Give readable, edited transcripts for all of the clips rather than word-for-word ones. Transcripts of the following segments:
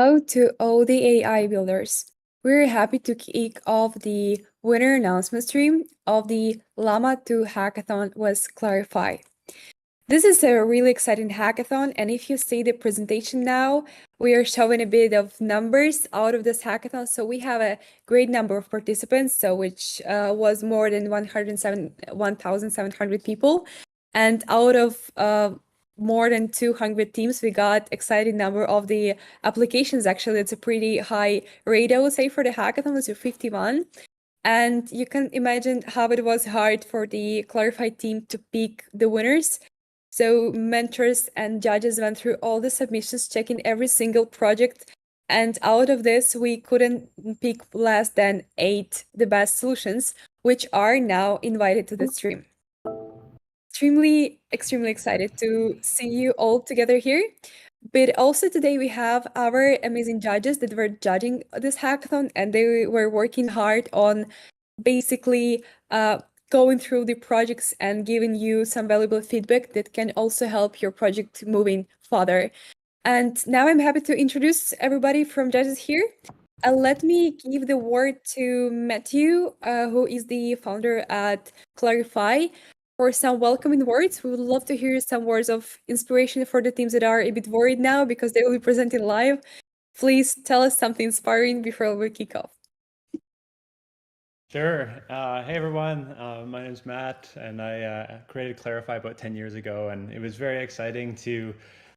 Hello to all the AI builders. We're happy to kick off the winner announcement stream of the Llama2 Hackathon with Clarifai. This is a really exciting hackathon, and if you see the presentation now, we are showing a bit of numbers out of this hackathon. So we have a great number of participants, which was more than 1,700 people. And out of more than 200 teams, we got exciting number of the applications. Actually, it's a pretty high rate, I would say, for the hackathon. It's 51. And you can imagine how it was hard for the Clarifai team to pick the winners. So mentors and judges went through all the submissions, checking every single project. And out of this, we couldn't pick less than 8 the best solutions, which are now invited to the stream. Extremely excited to see you all together here. But also today we have our amazing judges that were judging this hackathon, and they were working hard on basically going through the projects and giving you some valuable feedback that can also help your project moving further. And now I'm happy to introduce everybody from judges here. Let me give the word to Matthew, who is the founder at Clarifai, for some welcoming words. We would love to hear some words of inspiration for the teams that are a bit worried now because they will be presenting live. Please tell us something inspiring before we kick off. Sure. Hey, everyone. My name is Matt, and I created Clarifai about 10 years ago, and it was very exciting to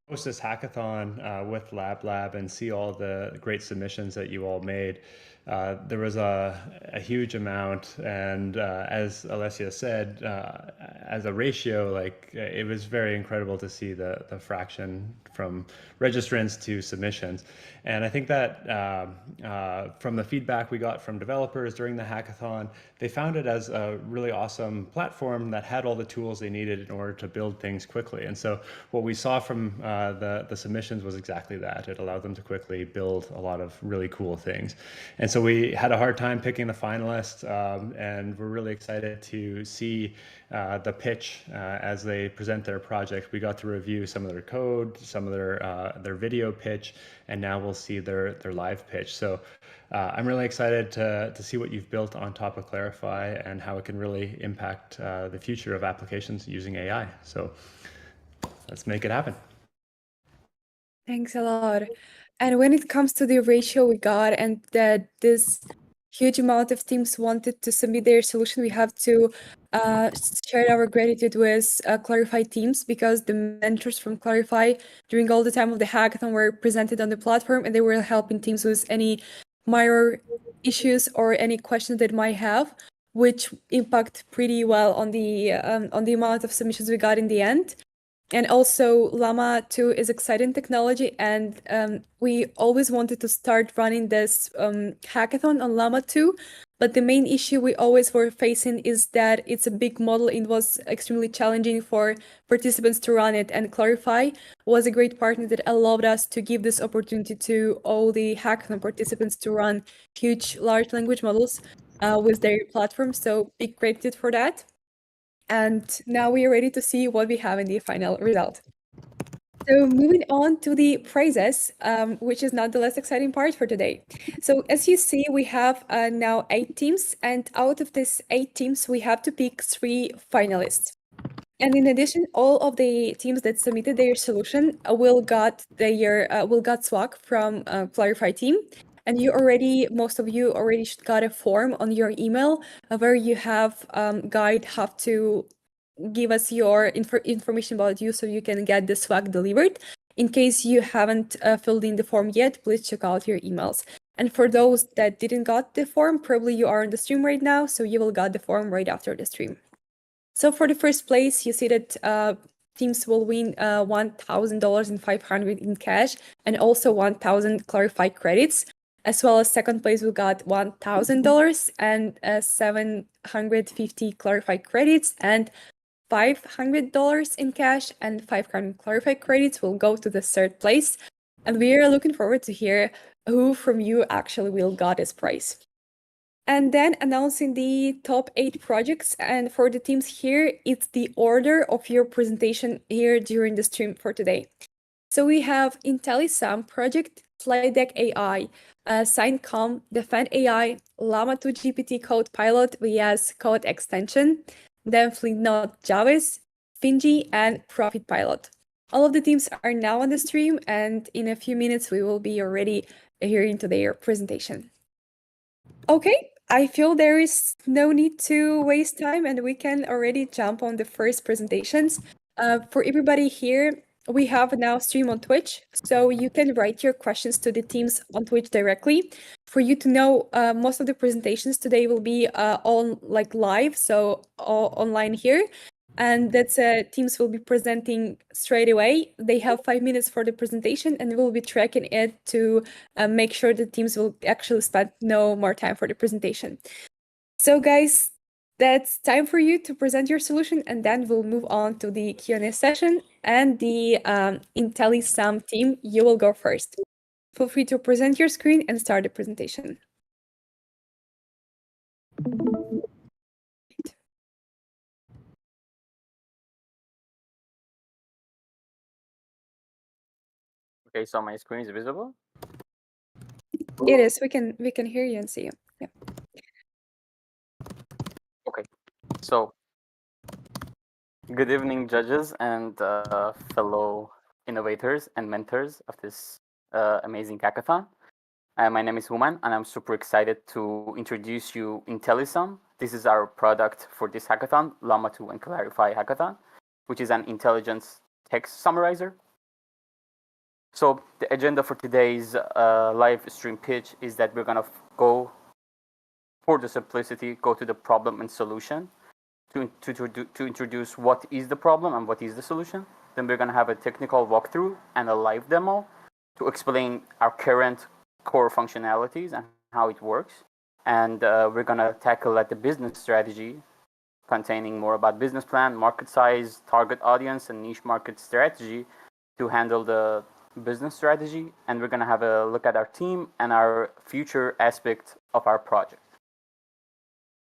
host this hackathon with Lab and see all the great submissions that you all made. There was a huge amount, and as Alessia said, as a ratio, like it was very incredible to see the fraction from registrants to submissions. And I think that from the feedback we got from developers during the hackathon, they found it as a really awesome platform that had all the tools they needed in order to build things quickly. And so what we saw from the submissions was exactly that. It allowed them to quickly build a lot of really cool things. And so we had a hard time picking the finalists, and we're really excited to see the pitch as they present their project. We got to review some of their code, some of their video pitch, and now we'll see their live pitch. So I'm really excited to see what you've built on top of Clarifai and how it can really impact the future of applications using AI. So let's make it happen. Thanks a lot. And when it comes to the ratio we got and that this huge amount of teams wanted to submit their solution, we have to share our gratitude with Clarifai teams, because the mentors from Clarifai during all the time of the hackathon were presented on the platform, and they were helping teams with any minor issues or any questions that might have, which impact pretty well on the amount of submissions we got in the end. And also, Llama2 is exciting technology, and we always wanted to start running this hackathon on Llama2, but the main issue we always were facing is that it's a big model. It was extremely challenging for participants to run it, and Clarifai was a great partner that allowed us to give this opportunity to all the hackathon participants to run huge large language models with their platform. So big gratitude for that. And now we are ready to see what we have in the final result. So moving on to the prizes, which is not the less exciting part for today. So as you see, we have now 8 teams, and out of these 8 teams, we have to pick 3 finalists. And in addition, all of the teams that submitted their solution will got swag from Clarifai team. And most of you already got a form on your email where you have guide how to give us your information about you so you can get the swag delivered. In case you haven't filled in the form yet, please check out your emails. And for those that didn't got the form, probably you are on the stream right now, so you will get the form right after the stream. So for the first place, you see that teams will win $1,000 and $500 in cash, and also 1,000 Clarifai credits. As well as second place, we got $1,000 and 750 Clarifai credits, and $500 in cash and 500 Clarifai credits will go to the third place. And we are looking forward to hear who from you actually will got this prize. And then announcing the top 8 projects. And for the teams here, it's the order of your presentation here during the stream for today. So we have IntelliSum project, Slide Deck AI, SignCom, Defend AI, Llama2 GPT Code Pilot vs Code Extension, then Flintnode Javis, Finji, and Profit Pilot. All of the teams are now on the stream, and in a few minutes we will be already hearing to their presentation. Okay, I feel there is no need to waste time, and we can already jump on the first presentations. For everybody here, we have now stream on Twitch, so you can write your questions to the teams on Twitch directly. For you to know, most of the presentations today will be on like live, so all online here. And that's teams will be presenting straight away. They have 5 minutes for the presentation, and we'll be tracking it to make sure the teams will actually spend no more time for the presentation. So guys, that's time for you to present your solution, and then we'll move on to the Q&A session. And the IntelliSum team, you will go first. Feel free to present your screen and start the presentation. Okay, so my screen is visible? It is. We can hear you and see you. Yeah. Okay, so good evening, judges and fellow innovators and mentors of this amazing hackathon. My name is Human, and I'm super excited to introduce you IntelliSum. This is our product for this hackathon, Llama2 and Clarifai hackathon, which is an intelligence text summarizer. So the agenda for today's live stream pitch is that we're gonna go, for the simplicity, go to the problem and solution to introduce what is the problem and what is the solution. Then we're gonna have a technical walkthrough and a live demo to explain our current core functionalities and how it works. And we're gonna tackle at the business strategy, containing more about business plan, market size, target audience, and niche market strategy to handle the business strategy. And we're gonna have a look at our team and our future aspect of our project.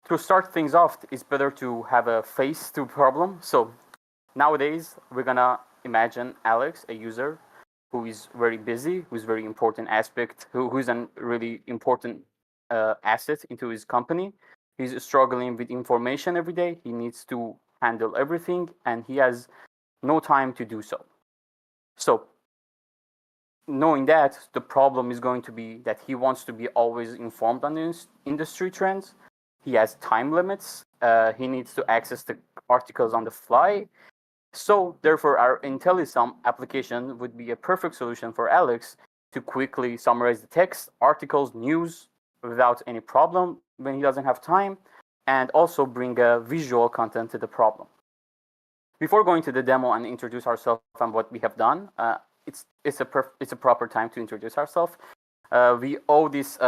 To start things off, it's better to have a face to problem. So nowadays, we're gonna imagine Alex, a user who is very busy, who's very important aspect, who's a really important asset into his company. He's struggling with information every day. He needs to handle everything, and he has no time to do so. So knowing that, the problem is going to be that he wants to be always informed on the industry trends. He has time limits. He needs to access the articles on the fly. So therefore, our IntelliSum application would be a perfect solution for Alex to quickly summarize the text, articles, news without any problem when he doesn't have time, and also bring a visual content to the problem. Before going to the demo and introduce ourselves and what we have done, it's a proper time to introduce ourselves. We owe this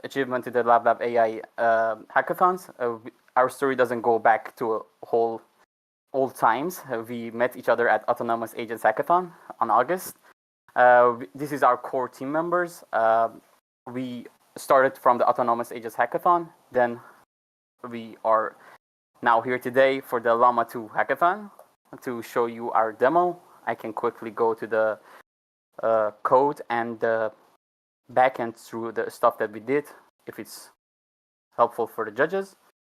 achievement to the LabLab AI hackathons. Our story doesn't go back to whole old times. We met each other at Autonomous Agents Hackathon on August. This is our core team members. We started from the Autonomous Agents Hackathon. Then we are now here today for the Llama2 Hackathon to show you our demo. I can quickly go to the code and the backend through the stuff that we did, if it's helpful for the judges.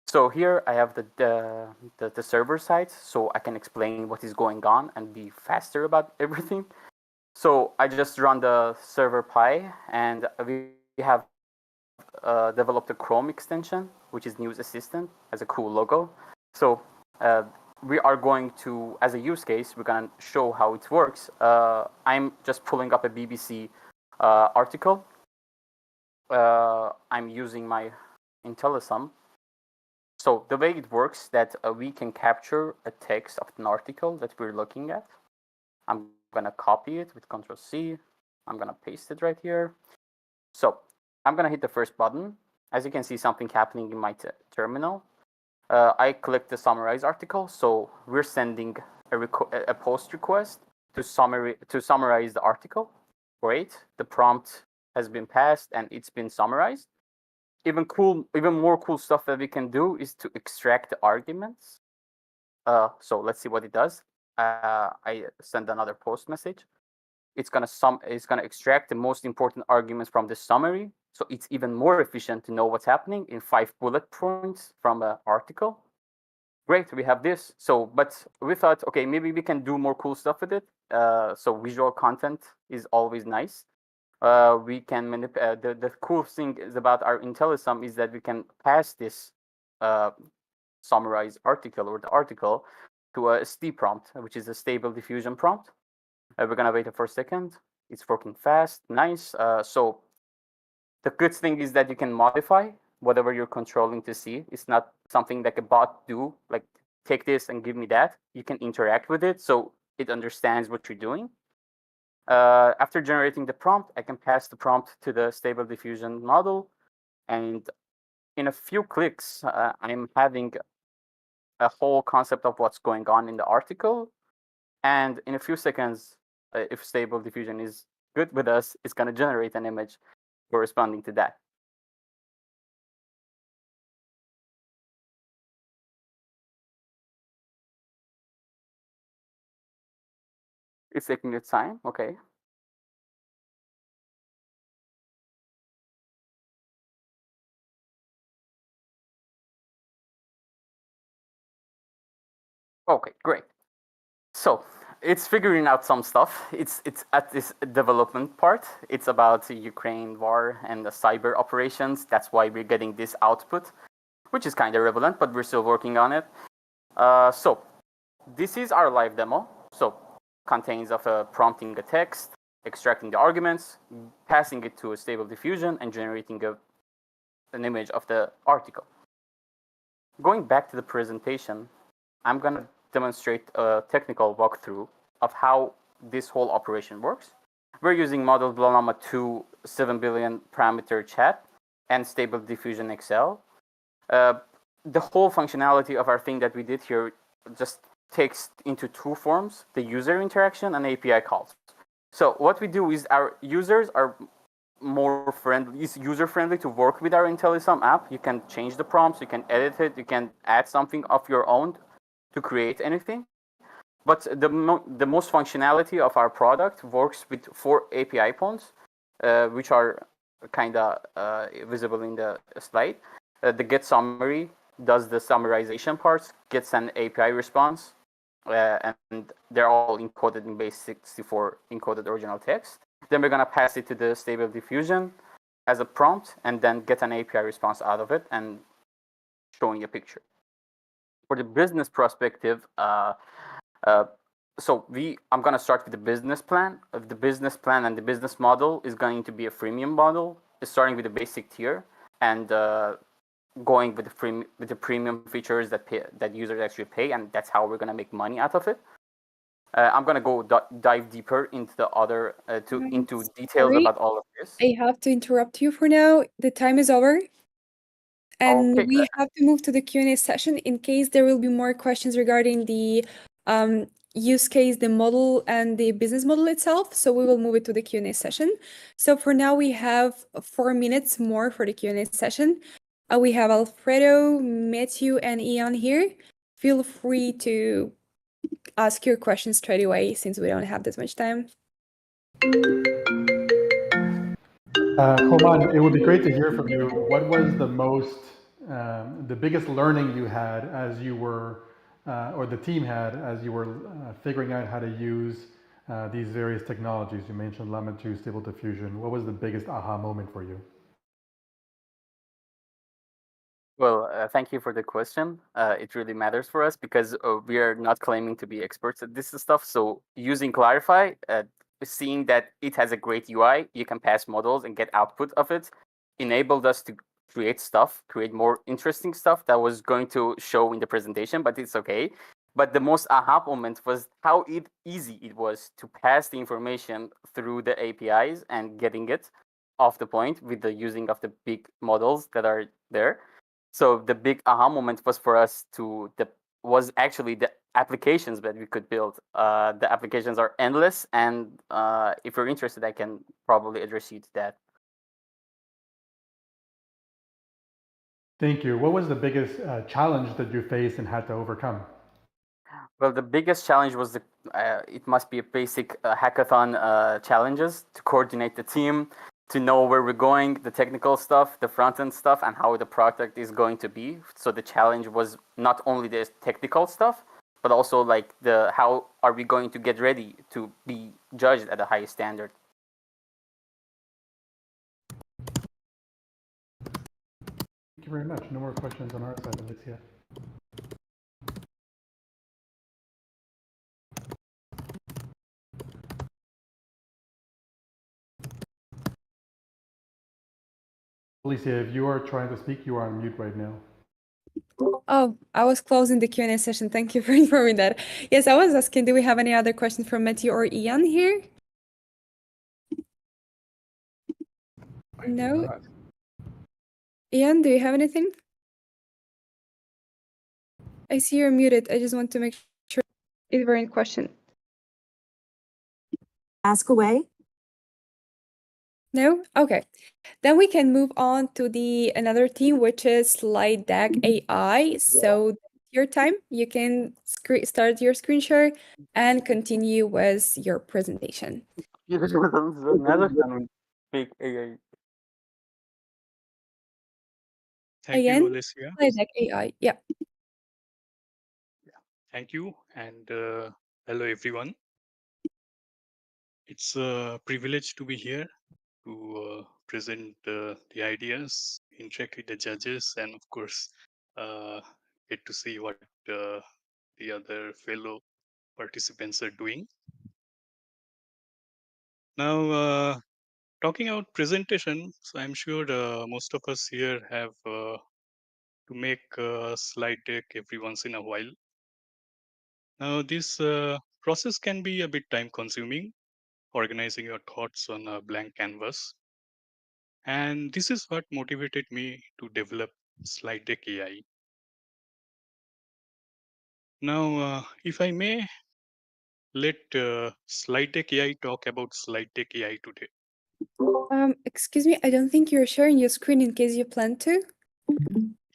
So here I have the server side, so I can explain what is going on and be faster about everything. So I just run the server Pi, and we have developed a Chrome extension, which is News Assistant, as a cool logo. So we are going to, as a use case, we're gonna show how it works. I'm just pulling up a BBC article. I'm using my IntelliSum. So the way it works that we can capture a text of an article that we're looking at. I'm gonna copy it with Ctrl+C. I'm gonna paste it right here. So I'm gonna hit the first button. As you can see, something happening in my terminal. I click the summarize article. So we're sending a post request to summarize the article. Great. The prompt has been passed and it's been summarized. Even more cool stuff that we can do is to extract the arguments. So let's see what it does. I send another post message. it's gonna extract the most important arguments from the summary. So it's even more efficient to know what's happening in 5 bullet points from an article. Great, we have this. So, but we thought, okay, maybe we can do more cool stuff with it. So visual content is always nice. We can the cool thing is about our IntelliSum is that we can pass this summarized article or the article to a ST prompt, which is a stable diffusion prompt. We're gonna wait for a second. It's working fast, nice. So the good thing is that you can modify whatever you're controlling to see. It's not something like a bot do, like take this and give me that. You can interact with it so it understands what you're doing. After generating the prompt, I can pass the prompt to the stable diffusion model. And in a few clicks, I'm having a whole concept of what's going on in the article. And in a few seconds, if stable diffusion is good with us, it's going to generate an image corresponding to that. It's taking its time, okay. Okay, great. So it's figuring out some stuff. It's at this development part. It's about the Ukraine war and the cyber operations. That's why we're getting this output, which is kind of relevant, but we're still working on it. So this is our live demo. So contains of prompting a text, extracting the arguments, passing it to a stable diffusion, and generating an image of the article. Going back to the presentation, I'm going to demonstrate a technical walkthrough of how this whole operation works. We're using model Llama2 7 billion parameter chat and stable diffusion XL. The whole functionality of our thing that we did here just takes into two forms, the user interaction and API calls. So what we do is our users are more friendly, it's user-friendly to work with our IntelliSum app. You can change the prompts, you can edit it, you can add something of your own to create anything. But the most functionality of our product works with 4 API points, which are kind of visible in the slide. The get summary does the summarization parts, gets an API response, and they're all encoded in base 64 encoded original text. Then we're going to pass it to the stable diffusion as a prompt and then get an API response out of it and showing a picture. For the business perspective, I'm going to start with the business plan. The business plan and the business model is going to be a freemium model, starting with the basic tier and going with the premium features that users actually pay, and that's how we're going to make money out of it. I'm going to go dive deeper into the other into details about all of this. I have to interrupt you for now. The time is over. And Okay. we have to move to the Q&A session in case there will be more questions regarding the use case, the model, and the business model itself. So we will move it to the Q&A session. So for now, we have 4 minutes more for the Q&A session. We have Alfredo, Matthew, and Ian here. Feel free to ask your questions straight away since we don't have this much time. Homan, it would be great to hear from you. What was the biggest learning you had as you were, or the team had as you were figuring out how to use these various technologies? You mentioned Llama2 Stable Diffusion. What was the biggest aha moment for you? Well, thank you for the question. It really matters for us because we are not claiming to be experts at this stuff. So using Clarifai, seeing that it has a great UI, you can pass models and get output of it, enabled us to create more interesting stuff that was going to show in the presentation, but it's okay. But the most aha moment was how easy it was to pass the information through the APIs and getting it off the point with the using of the big models that are there. So the big aha moment was for us was actually the applications that we could build. The applications are endless, and if you're interested, I can probably address you to that. Thank you. What was the biggest challenge that you faced and had to overcome? Well, the biggest challenge was it must be a basic hackathon challenges to coordinate the team, to know where we're going, the technical stuff, the front end stuff, and how the product is going to be. So the challenge was not only the technical stuff, but also like the how are we going to get ready to be judged at the highest standard. Thank you very much. No more questions on our side, Alicia. Alicia, if you are trying to speak, you are on mute right now. Oh, I was closing the Q&A session. Thank you for informing that. Yes, I was asking, do we have any other questions from Matthew or Ian here? No? Not. Ian, do you have anything? I see you're muted. I just want to make sure if there are any question. Ask away. No? Okay. Then we can move on to another team, which is Slide Deck AI. So your time, you can start your screen share and continue with your presentation. Fake AI. Thank Again, you, Alicia. Slide Deck AI. Yeah. Thank you. And hello, everyone. It's a privilege to be here to present the ideas, interact with the judges, and of course, get to see what the other fellow participants are doing. Now, talking about presentation, so I'm sure most of us here have to make a slide deck every once in a while. Now, this process can be a bit time consuming, organizing your thoughts on a blank canvas. And this is what motivated me to develop Slide Deck AI. Now, if I may, let Slide Deck AI talk about Slide Deck AI today. Excuse me, I don't think you're sharing your screen in case you plan to.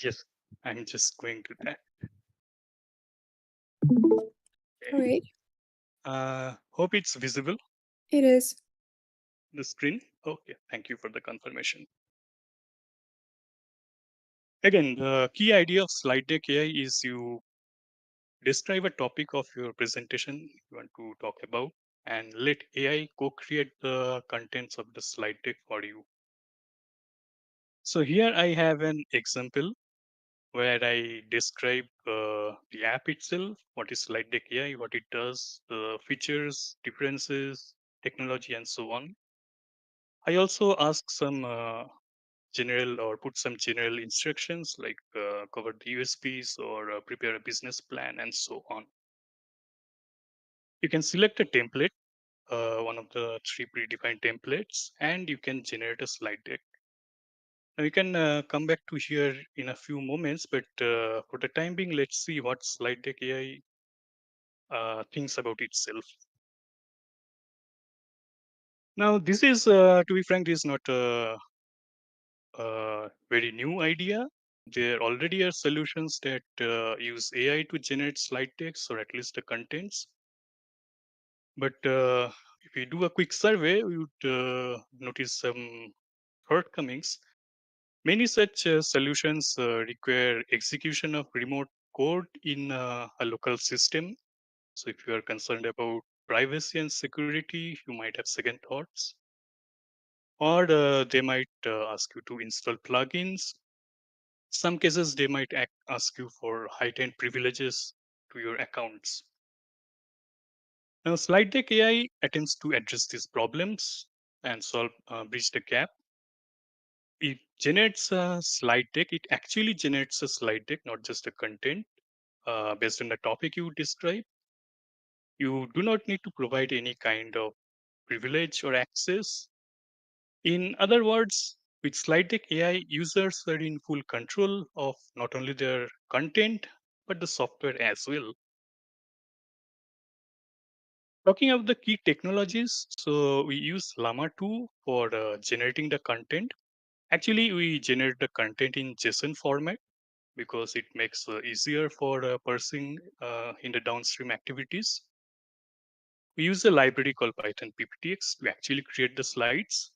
Yes, I'm just going to that. All right. Hope it's visible, It is. the screen. Okay, thank you for the confirmation. Again, the key idea of Slide Deck AI is you describe a topic of your presentation you want to talk about and let AI co-create the contents of the slide deck for you. So here I have an example where I describe the app itself, what is Slide Deck AI, what it does, the features, differences, technology, and so on. I also ask some general or put some general instructions like cover the USPs or prepare a business plan and so on. You can select a template, one of the 3 predefined templates, and you can generate a slide deck. Now you can come back to here in a few moments, but for the time being, let's see what Slide Deck AI thinks about itself. Now, this is, to be frank, this is not a very new idea. There already are solutions that use AI to generate slide decks or at least the contents. But if we do a quick survey, we would notice some shortcomings. Many such solutions require execution of remote code in a local system. So if you are concerned about privacy and security, you might have second thoughts. Or they might ask you to install plugins. Some cases, they might ask you for heightened privileges to your accounts. Now, Slide Deck AI attempts to address these problems and bridge the gap. It generates a slide deck. It actually generates a slide deck, not just a content based on the topic you describe. You do not need to provide any kind of privilege or access. In other words, with slide deck AI, users are in full control of not only their content, but the software as well. Talking about the key technologies, so we use Llama2 for generating the content. Actually, we generate the content in JSON format. because it makes easier for a person in the downstream activities. We use a library called Python PPTX to actually create the slides.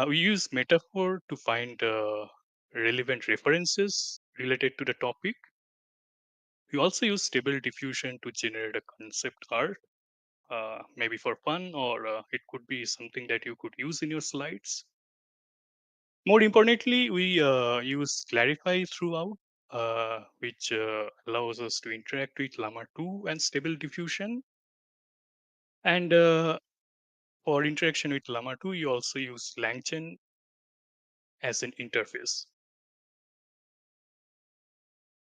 We use metaphor to find relevant references related to the topic. We also use stable diffusion to generate a concept art, maybe for fun, or it could be something that you could use in your slides. More importantly, we use Clarifai throughout, which allows us to interact with Llama2 and stable diffusion. And for interaction with Llama2, you also use LangChain as an interface.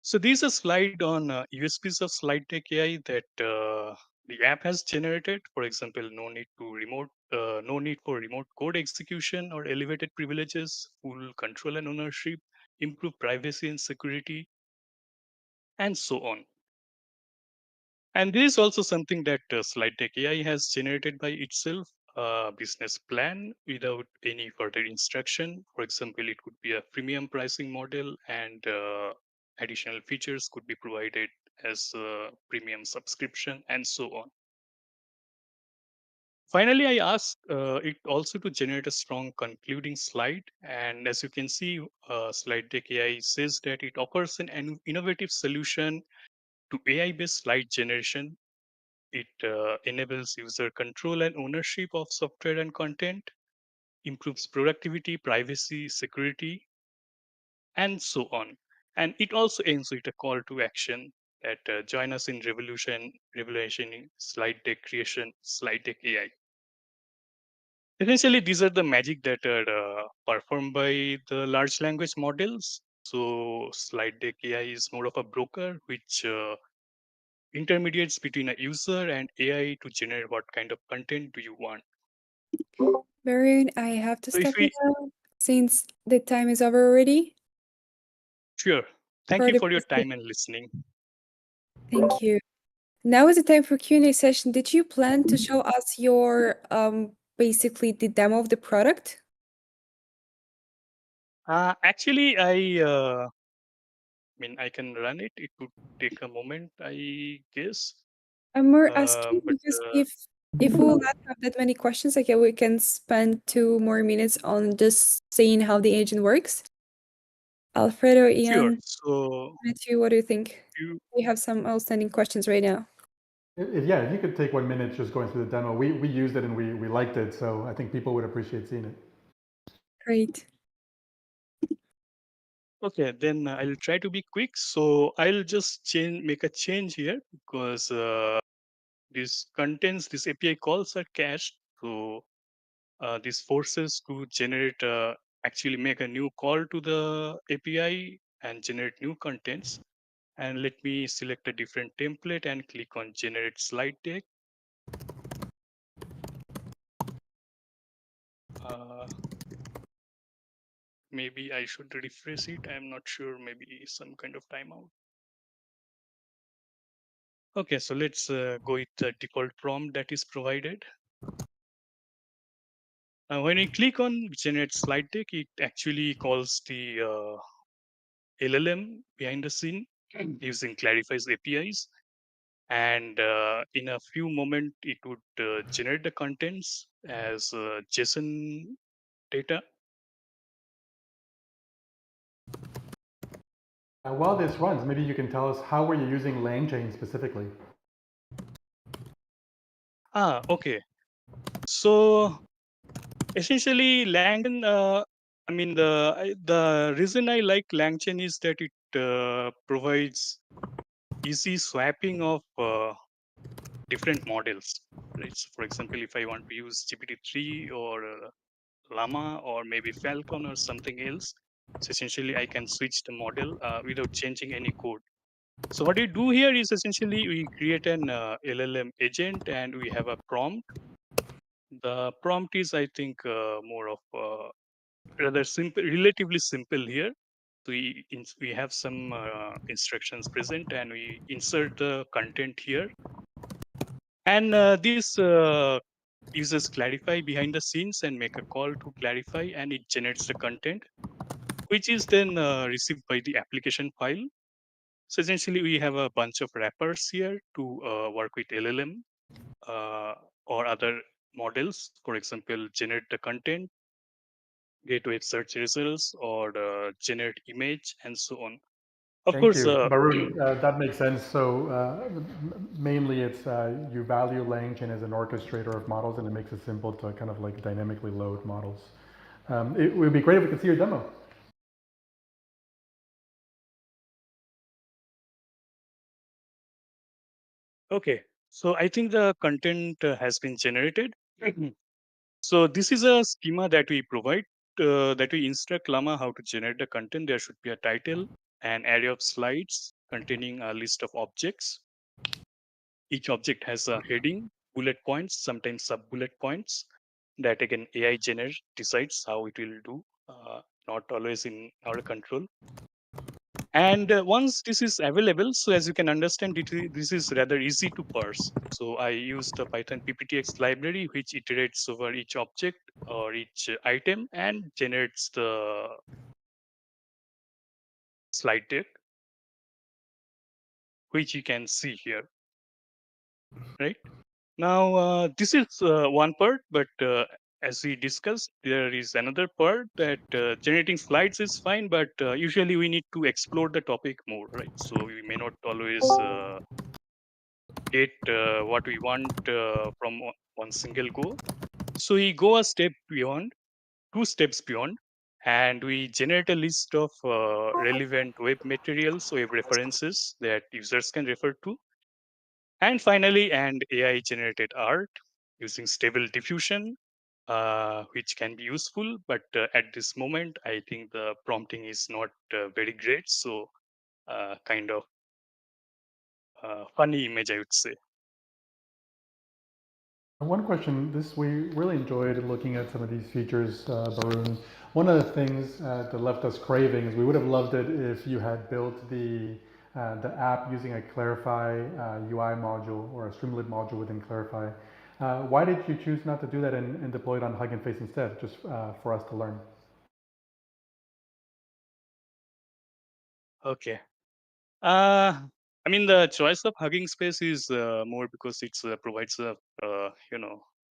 So this is a slide on USPs of slide deck AI that the app has generated. For example, no need for remote code execution or elevated privileges, full control and ownership, improved privacy and security, and so on. And this is also something that slide deck AI has generated by itself. Business plan without any further instruction. For example, it could be a premium pricing model, and additional features could be provided as a premium subscription, and so on. Finally, I asked it also to generate a strong concluding slide. And as you can see, slide deck AI says that it offers an innovative solution to AI-based slide generation. It enables user control and ownership of software and content, improves productivity, privacy, security, and so on. And it also ends with a call to action that join us in revolution in slide deck creation, slide deck AI. Essentially, these are the magic that are performed by the large language models. So slide deck AI is more of a broker, which intermediates between a user and AI to generate what kind of content do you want. Varun, I have to So if stop you we, now since the time is over already. sure. Thank For you the for your presentation. time and listening. Thank you. Now is the time for Q&A session. Did you plan to show us your basically the demo of the product? Actually, I can run it. It would take a moment, I guess. I'm more asking But because if we will not have that many questions, like we can spend 2 more minutes on just seeing how the agent works. Alfredo, sure. Ian, So Matthew, what do you think? you, We have some outstanding questions right now. Yeah, if you could take 1 minute just going through the demo. We used it and we liked it, so I think people would appreciate seeing it. Great. okay, then I'll try to be quick. So I'll just make a change here because this API calls are cached. So this forces to generate, actually make a new call to the API and generate new contents. And let me select a different template and click on generate slide deck. Maybe I should refresh it. I'm not sure, maybe some kind of timeout. Okay, so let's go with the default prompt that is provided. When you click on generate slide deck, it actually calls the LLM behind the scene using Clarifai's APIs. And in a few moments, it would generate the contents as JSON data. While this runs, maybe you can tell us how were you using LangChain specifically? Okay. So essentially, the reason I like LangChain is that it provides easy swapping of different models. Right? So for example, if I want to use GPT-3 or Llama or maybe Falcon or something else, so essentially I can switch the model without changing any code. So what we do here is essentially we create an LLM agent and we have a prompt. The prompt is, I think, more of rather simple, relatively simple here. So we have some instructions present and we insert the content here. And this uses Clarifai behind the scenes and make a call to Clarifai and it generates the content. which is then received by the application file. So essentially, we have a bunch of wrappers here to work with LLM or other models. For example, generate the content, get web search results, or generate image, and so on. Of Thank course, you, Barun. That makes sense. So mainly it's you value LangChain as an orchestrator of models, and it makes it simple to kind of like dynamically load models. It would be great if we could see your demo. okay. So I think the content has been generated. So this is a schema that we provide, that we instruct Llama how to generate the content. There should be a title, an array of slides containing a list of objects. Each object has a heading, bullet points, sometimes sub-bullet points that again AI decides how it will do, not always in our control. And once this is available, so as you can understand, this is rather easy to parse. So I used a Python PPTX library, which iterates over each object or each item and generates the slide deck, which you can see here, right? Now, this is one part, but as we discussed, there is another part that generating slides is fine, but usually we need to explore the topic more, right? So we may not always get what we want from one single go. So we go a step beyond, 2 steps beyond, and we generate a list of relevant web materials, web references that users can refer to. And finally, and AI generated art using stable diffusion, which can be useful. But at this moment, I think the prompting is not very great. So kind of funny image, I would say. One question, we really enjoyed looking at some of these features, Barun. One of the things that left us craving is we would have loved it if you had built the app using a Clarifai UI module or a Streamlit module within Clarifai. Why did you choose not to do that and deploy it on Hugging Face instead, just for us to learn? Okay. I mean, the choice of Hugging Space is more because it provides a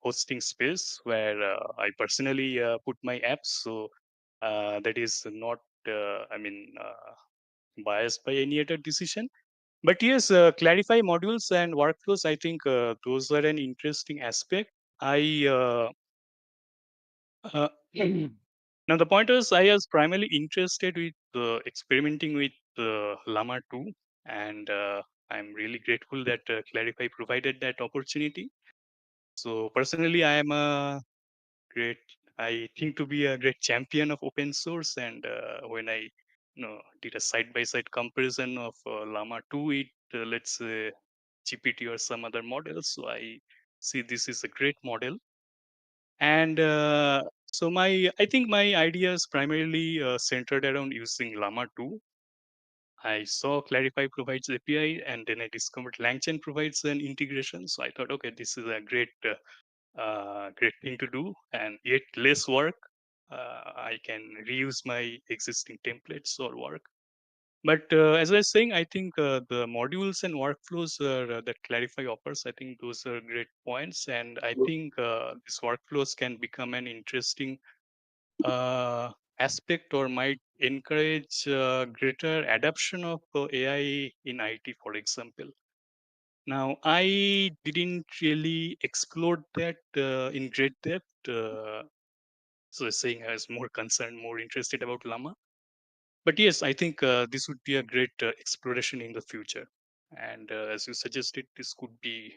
hosting space where I personally put my apps. So that is not, biased by any other decision. But yes, Clarifai modules and workflows, I think those are an interesting aspect. Uh, Now the point is, I was primarily interested with experimenting with Llama 2, and I'm really grateful that Clarifai provided that opportunity. So personally, great, I think to be a great champion of open source, and when I did a side-by-side comparison of Llama 2 with, let's say, GPT or some other models, so I see this is a great model. And so I think my idea is primarily centered around using Llama 2. I saw Clarifai provides API, and then I discovered LangChain provides an integration. So I thought, okay, this is a great thing to do, and yet less work. I can reuse my existing templates or work. But as I was saying, I think the modules and workflows that Clarifai offers, I think those are great points. And I think these workflows can become an interesting aspect or might encourage greater adoption of AI in IT, for example. Now, I didn't really explore that in great depth. So saying I was more concerned, more interested about Llama. But yes, I think this would be a great exploration in the future. And as you suggested, this could be,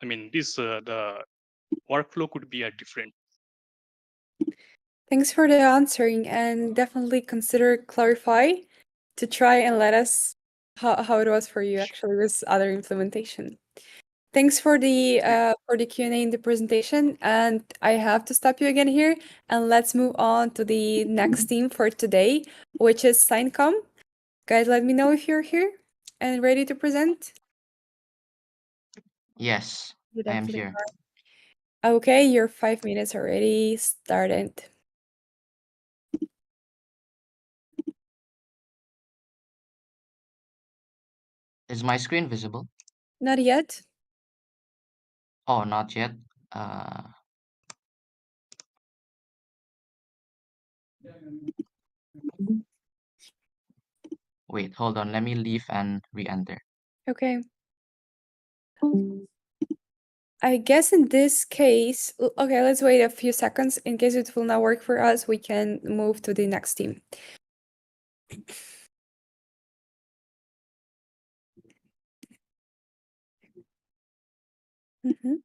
the workflow could be a different. Thanks for the answering, and definitely consider Clarifai to try and let us how it was for you actually with other implementation. Thanks for the Q&A in the presentation, and I have to stop you again here, and let's move on to the next theme for today, which is Signcom. Guys, let me know if you're here and ready to present. Yes, You I am definitely here. are. Okay, your 5 minutes already started. Is my screen visible? Not yet. Oh, not yet. Uh, Wait, hold on. Let me leave and re-enter. Okay. I guess in this case, okay, let's wait a few seconds. In case it will not work for us, we can move to the next team. Mhm.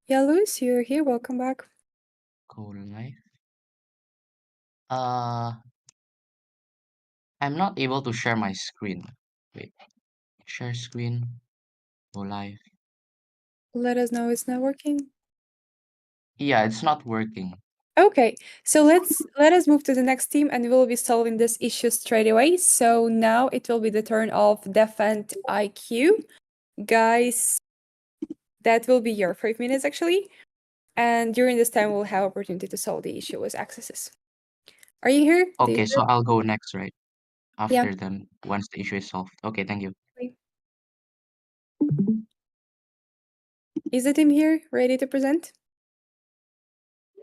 Yeah, Luis, you're here. Welcome back. Go live. I'm not able to share my screen. Wait, share screen, go live. Let us know it's not working. Yeah, it's not working. Okay, so let us move to the next team and we'll be solving this issue straight away. So now it will be the turn of Defend IQ. Guys, that will be your 5 minutes actually. And during this time, we'll have opportunity to solve the issue with accesses. Are you here? Do you Okay, so I'll go next, right? Yeah. After them, once the issue is solved. Okay, thank you. Is the team here ready to present?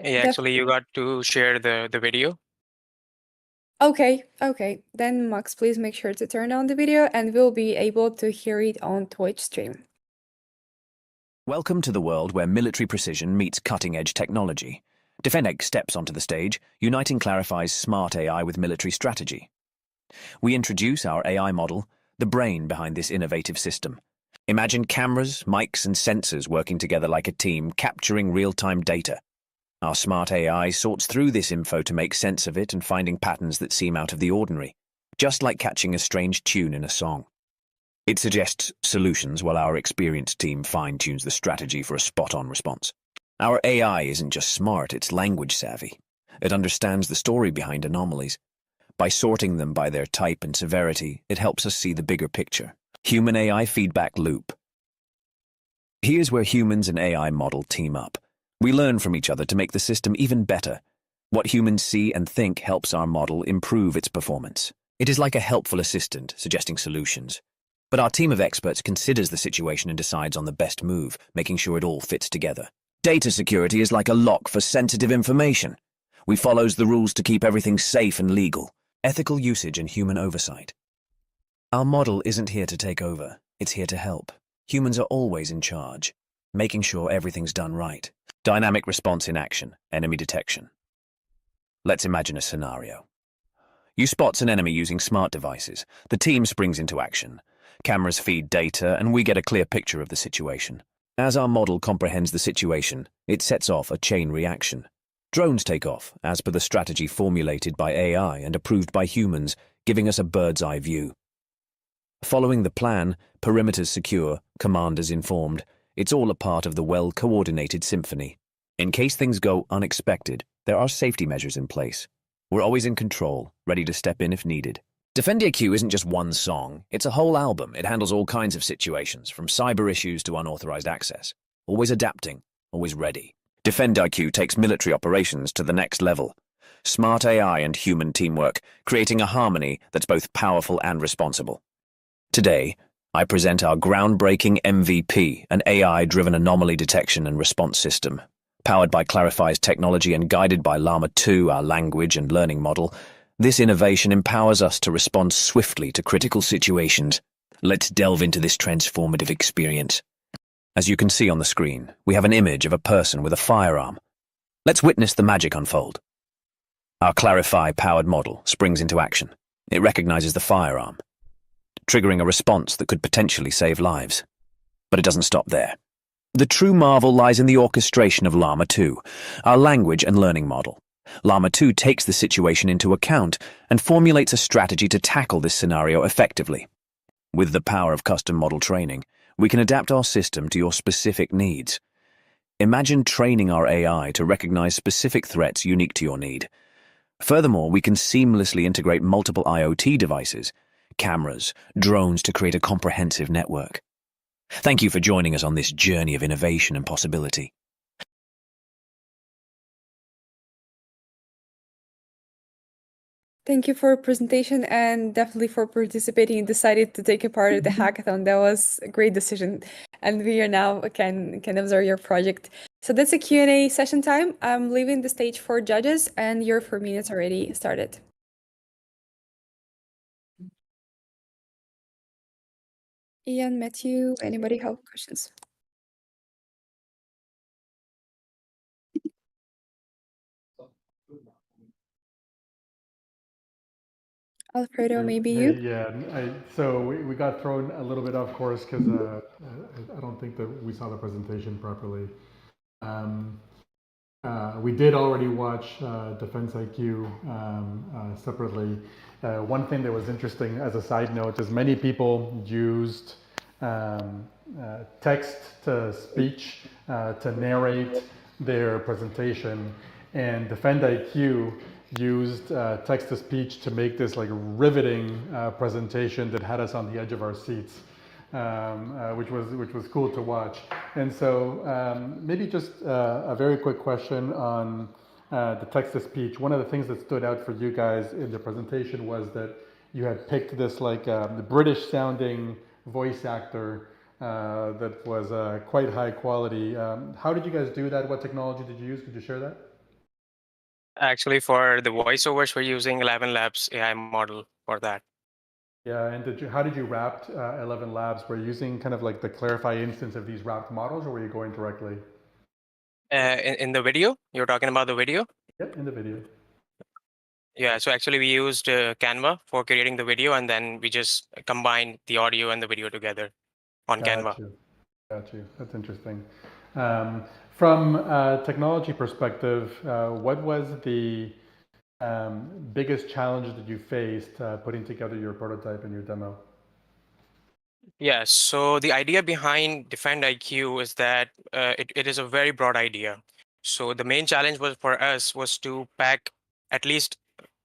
Yeah, actually, you got to share the video. Okay. Then Max, please make sure to turn on the video and we'll be able to hear it on Twitch stream. Welcome to the world where military precision meets cutting-edge technology. DefendX steps onto the stage, uniting Clarifai's smart AI with military strategy. We introduce our AI model, the brain behind this innovative system. Imagine cameras, mics, and sensors working together like a team, capturing real-time data. Our smart AI sorts through this info to make sense of it and finding patterns that seem out of the ordinary, just like catching a strange tune in a song. It suggests solutions while our experienced team fine-tunes the strategy for a spot-on response. Our AI isn't just smart, it's language savvy. It understands the story behind anomalies. By sorting them by their type and severity, it helps us see the bigger picture. Human-AI feedback loop. Here's where humans and AI model team up. We learn from each other to make the system even better. What humans see and think helps our model improve its performance. It is like a helpful assistant, suggesting solutions. But our team of experts considers the situation and decides on the best move, making sure it all fits together. Data security is like a lock for sensitive information. We follows the rules to keep everything safe and legal. Ethical usage and human oversight. Our model isn't here to take over, it's here to help. Humans are always in charge, making sure everything's done right. Dynamic response in action, enemy detection. Let's imagine a scenario. You spot an enemy using smart devices. The team springs into action. Cameras feed data, and we get a clear picture of the situation. As our model comprehends the situation, it sets off a chain reaction. Drones take off, as per the strategy formulated by AI and approved by humans, giving us a bird's-eye view. Following the plan, perimeters secure, commanders informed, it's all a part of the well-coordinated symphony. In case things go unexpected, there are safety measures in place. We're always in control, ready to step in if needed. DefendIQ isn't just one song, it's a whole album. It handles all kinds of situations, from cyber issues to unauthorized access. Always adapting, always ready. DefendIQ takes military operations to the next level. Smart AI and human teamwork, creating a harmony that's both powerful and responsible. Today, I present our groundbreaking MVP, an AI-driven anomaly detection and response system. Powered by Clarifai's technology and guided by Llama2, our language and learning model, this innovation empowers us to respond swiftly to critical situations. Let's delve into this transformative experience. As you can see on the screen, we have an image of a person with a firearm. Let's witness the magic unfold. Our Clarifai-powered model springs into action. It recognizes the firearm, triggering a response that could potentially save lives. But it doesn't stop there. The true marvel lies in the orchestration of Llama2, our language and learning model. Llama2 takes the situation into account and formulates a strategy to tackle this scenario effectively. With the power of custom model training, we can adapt our system to your specific needs. Imagine training our AI to recognize specific threats unique to your need. Furthermore, we can seamlessly integrate multiple IoT devices, cameras, drones to create a comprehensive network. Thank you for joining us on this journey of innovation and possibility. Thank you for your presentation and definitely for participating and decided to take a part of the hackathon. That was a great decision. And we are now can observe your project. So that's a Q&A session time. I'm leaving the stage for judges and your 4 minutes already started. Ian, Matthew, anybody have questions? Alfredo, maybe you? Yeah, so we got thrown a little bit off course because I don't think that we saw the presentation properly. We did already watch Defense IQ separately. One thing that was interesting as a side note is many people used text to speech to narrate their presentation, and Defend IQ used text to speech to make this like riveting presentation that had us on the edge of our seats. Which was cool to watch. And so maybe just a very quick question on the text to speech. One of the things that stood out for you guys in the presentation was that you had picked this like the British sounding voice actor that was quite high quality. How did you guys do that? What technology did you use? Could you share that? Actually, for the voiceovers, we're using 11 Labs AI model for that. Yeah, and how did you wrap 11 Labs? Were you using kind of like the Clarifai instance of these wrapped models, or were you going directly? In the video, you're talking about the video? Yep, in the video. Yeah, so actually we used Canva for creating the video, and then we just combined the audio and the video together on Canva. Got you. That's interesting. From a technology perspective, what was the biggest challenge that you faced putting together your prototype and your demo? Yeah, so the idea behind Defend IQ is that it is a very broad idea. So the main challenge was for us was to pack at least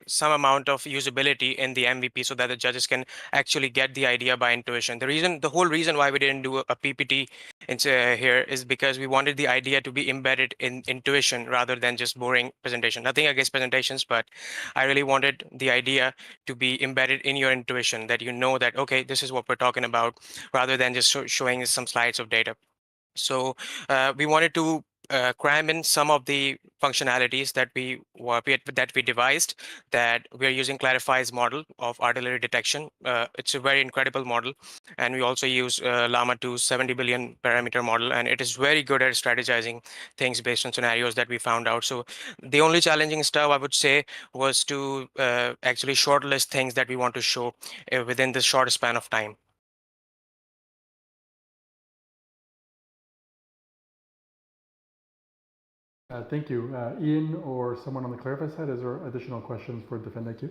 some amount of usability in the MVP so that the judges can actually get the idea by intuition. The whole reason why we didn't do a PPT here is because we wanted the idea to be embedded in intuition rather than just boring presentation. Nothing against presentations, but I really wanted the idea to be embedded in your intuition, that you know that, okay, this is what we're talking about, rather than just showing some slides of data. So we wanted to cram in some of the functionalities that we devised, that we are using Clarifai's model of artillery detection. It's a very incredible model, and we also use Llama2 70 billion parameter model, and it is very good at strategizing things based on scenarios that we found out. So the only challenging stuff I would say was to actually shortlist things that we want to show within this short span of time. Thank you. Ian or someone on the Clarifai side, is there additional questions for Defend IQ?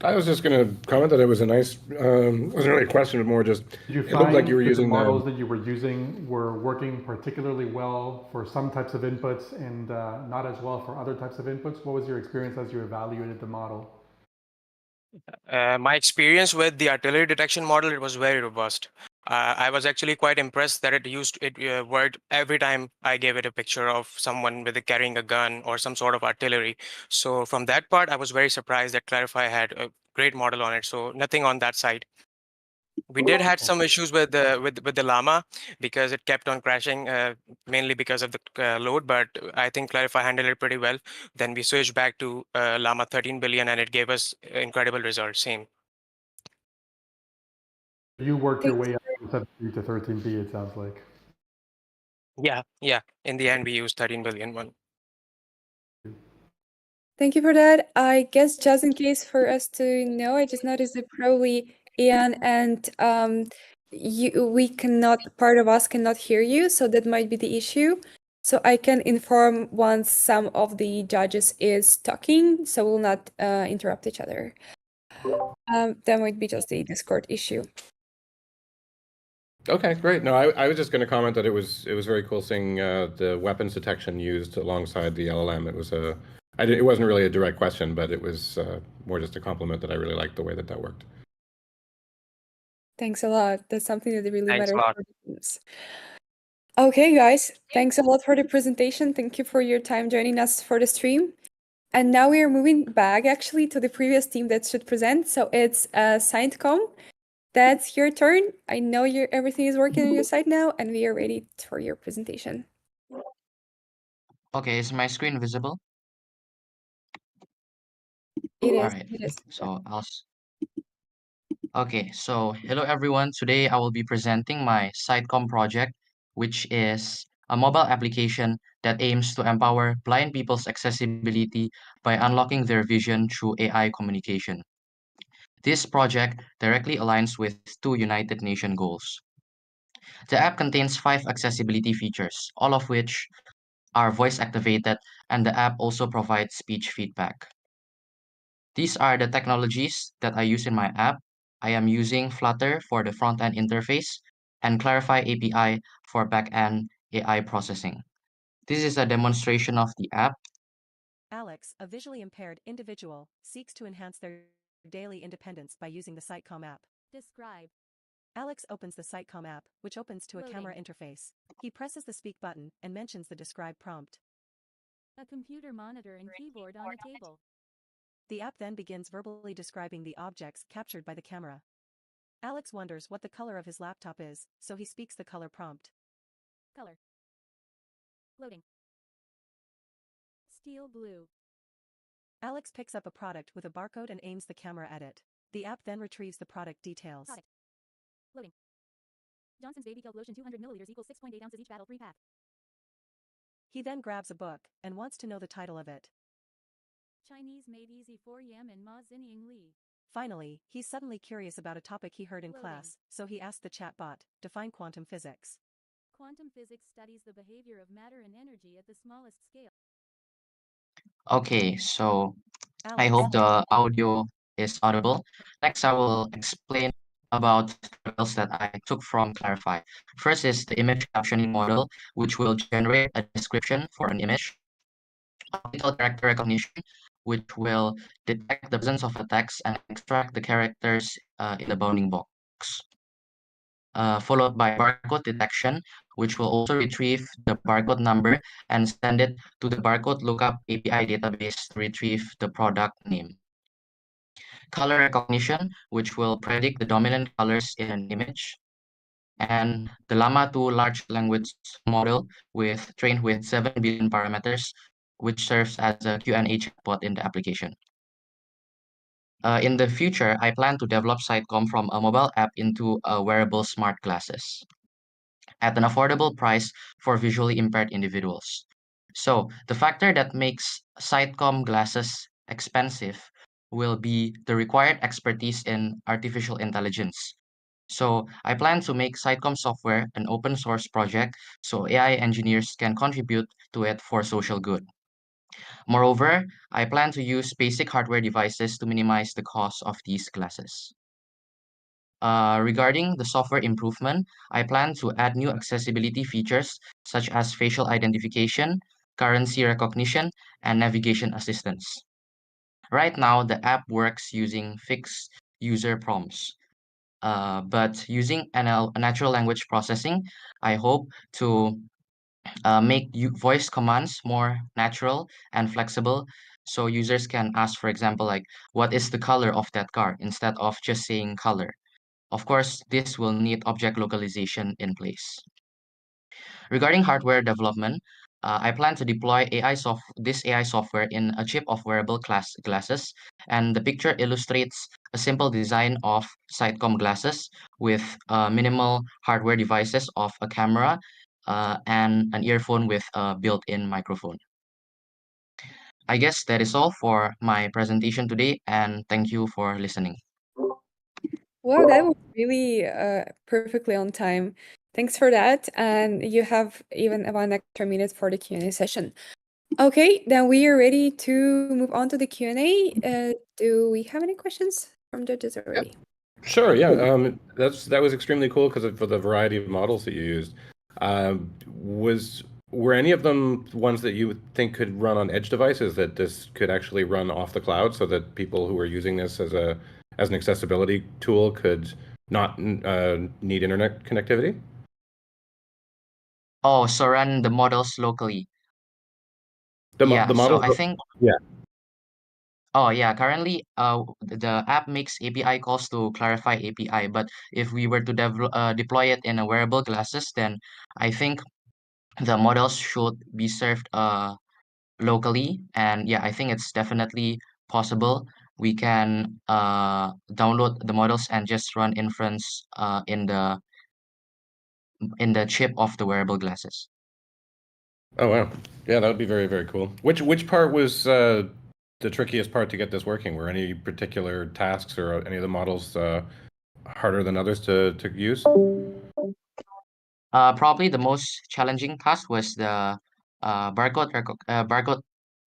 I was just going to comment that it was a nice, wasn't really a question, but more just, Did you it looked like you were using the models that you were using were working particularly well for some types of inputs and not as well for other types of inputs? What was your experience as you evaluated the model? My experience with the artillery detection model, it was very robust. I was actually quite impressed that it worked every time I gave it a picture of someone carrying a gun or some sort of artillery. So from that part, I was very surprised that Clarifai had a great model on it. So nothing on that side. We did had some issues with the Llama because it kept on crashing, mainly because of the load. But I think Clarifai handled it pretty well. Then we switched back to Llama 13 billion, and it gave us incredible results. Same. You worked your way up from 7B to 13B, it sounds like. Yeah. In the end, we used 13 billion one. Thank you for that. I guess just in case for us to know, I just noticed that probably Ian and part of us cannot hear you, so that might be the issue. So I can inform once some of the judges is talking, so we'll not interrupt each other. That might be just a Discord issue. Okay, great. No, I was just going to comment that it was very cool seeing the weapons detection used alongside the LLM. It wasn't really a direct question, but it was more just a compliment that I really liked the way that worked. Thanks a lot. That's something that really Thanks matters a lot. for the teams. Okay, guys, thanks a lot for the presentation. Thank you for your time joining us for the stream. And now we are moving back actually to the previous team that should present. So it's Scientcom. That's your turn. I know everything is working on your side now, and we are ready for your presentation. Okay, is my screen visible? It All is. right. It is. So okay, so hello everyone. Today I will be presenting my Sitecom project, which is a mobile application that aims to empower blind people's accessibility by unlocking their vision through AI communication. This project directly aligns with two United Nations goals. The app contains 5 accessibility features, all of which are voice activated, and the app also provides speech feedback. These are the technologies that I use in my app. I am using Flutter for the front-end interface and Clarifai API for back-end AI processing. This is a demonstration of the app. Alex, a visually impaired individual, seeks to enhance their daily independence by using the Sitecom app. Describe. Alex opens the Sitecom app, which opens to a Loading. camera interface. He presses the speak button and mentions the describe prompt. A computer monitor and keyboard on a table. The app then begins verbally describing the objects captured by the camera. Alex wonders what the color of his laptop is, so he speaks the color prompt. Color. Loading. Steel blue. Alex picks up a product with a barcode and aims the camera at it. The app then retrieves the product details. Product. Loading. Johnson's Baby Kelp Lotion 200 milliliters equals 6.8 ounces each, battle 3-pack. He then grabs a book and wants to know the title of it. Chinese made easy for Yam and Ma Xinying Li. Finally, he's suddenly curious about a topic he heard in Loading. class, so he asks the chatbot, define quantum physics. Quantum physics studies the behavior of matter and energy at the smallest scale. Okay, so I Alex, hope the audio is audible. Next, I will explain about tutorials that I took from Clarifai. First is the image captioning model, which will generate a description for an image. Optical character recognition, which will detect the presence of a text and extract the characters in the bounding box. Followed by barcode detection, which will also retrieve the barcode number and send it to the barcode lookup API database to retrieve the product name. Color recognition, which will predict the dominant colors in an image. And the Llama2 large language model trained with 7 billion parameters, which serves as a Q&A chatbot in the application. In the future, I plan to develop Sitecom from a mobile app into a wearable smart glasses at an affordable price for visually impaired individuals. So the factor that makes Sitecom glasses expensive will be the required expertise in artificial intelligence. So I plan to make Sitecom software an open source project so AI engineers can contribute to it for social good. Moreover, I plan to use basic hardware devices to minimize the cost of these glasses. Regarding the software improvement, I plan to add new accessibility features such as facial identification, currency recognition, and navigation assistance. Right now, the app works using fixed user prompts. But using natural language processing, I hope to make voice commands more natural and flexible so users can ask, for example, like, what is the color of that car instead of just saying color. Of course, this will need object localization in place. Regarding hardware development, I plan to deploy this AI software in a chip of wearable glasses, and the picture illustrates a simple design of Sitecom glasses with minimal hardware devices of a camera and an earphone with a built-in microphone. I guess that is all for my presentation today, and thank you for listening. Wow, that was really perfectly on time. Thanks for that. And you have even one extra minute for the Q&A session. Okay, then we are ready to move on to the Q&A. Do we have any questions from judges already? Sure. Yeah. That was extremely cool because for the variety of models that you used. Were any of them ones that you would think could run on edge devices that this could actually run off the cloud, so that people who are using this as an accessibility tool could not need internet connectivity? Oh, so run the models locally. The Yeah, so models. I think Yeah. Oh yeah, currently the app makes API calls to Clarify API, but if we were to deploy it in a wearable glasses, then I think the models should be served locally. And yeah, I think it's definitely possible. We can download the models and just run inference in the chip of the wearable glasses. Oh wow, yeah, that would be very, very cool. Which part was the trickiest part to get this working? Were any particular tasks or any of the models harder than others to use? Probably the most challenging task was the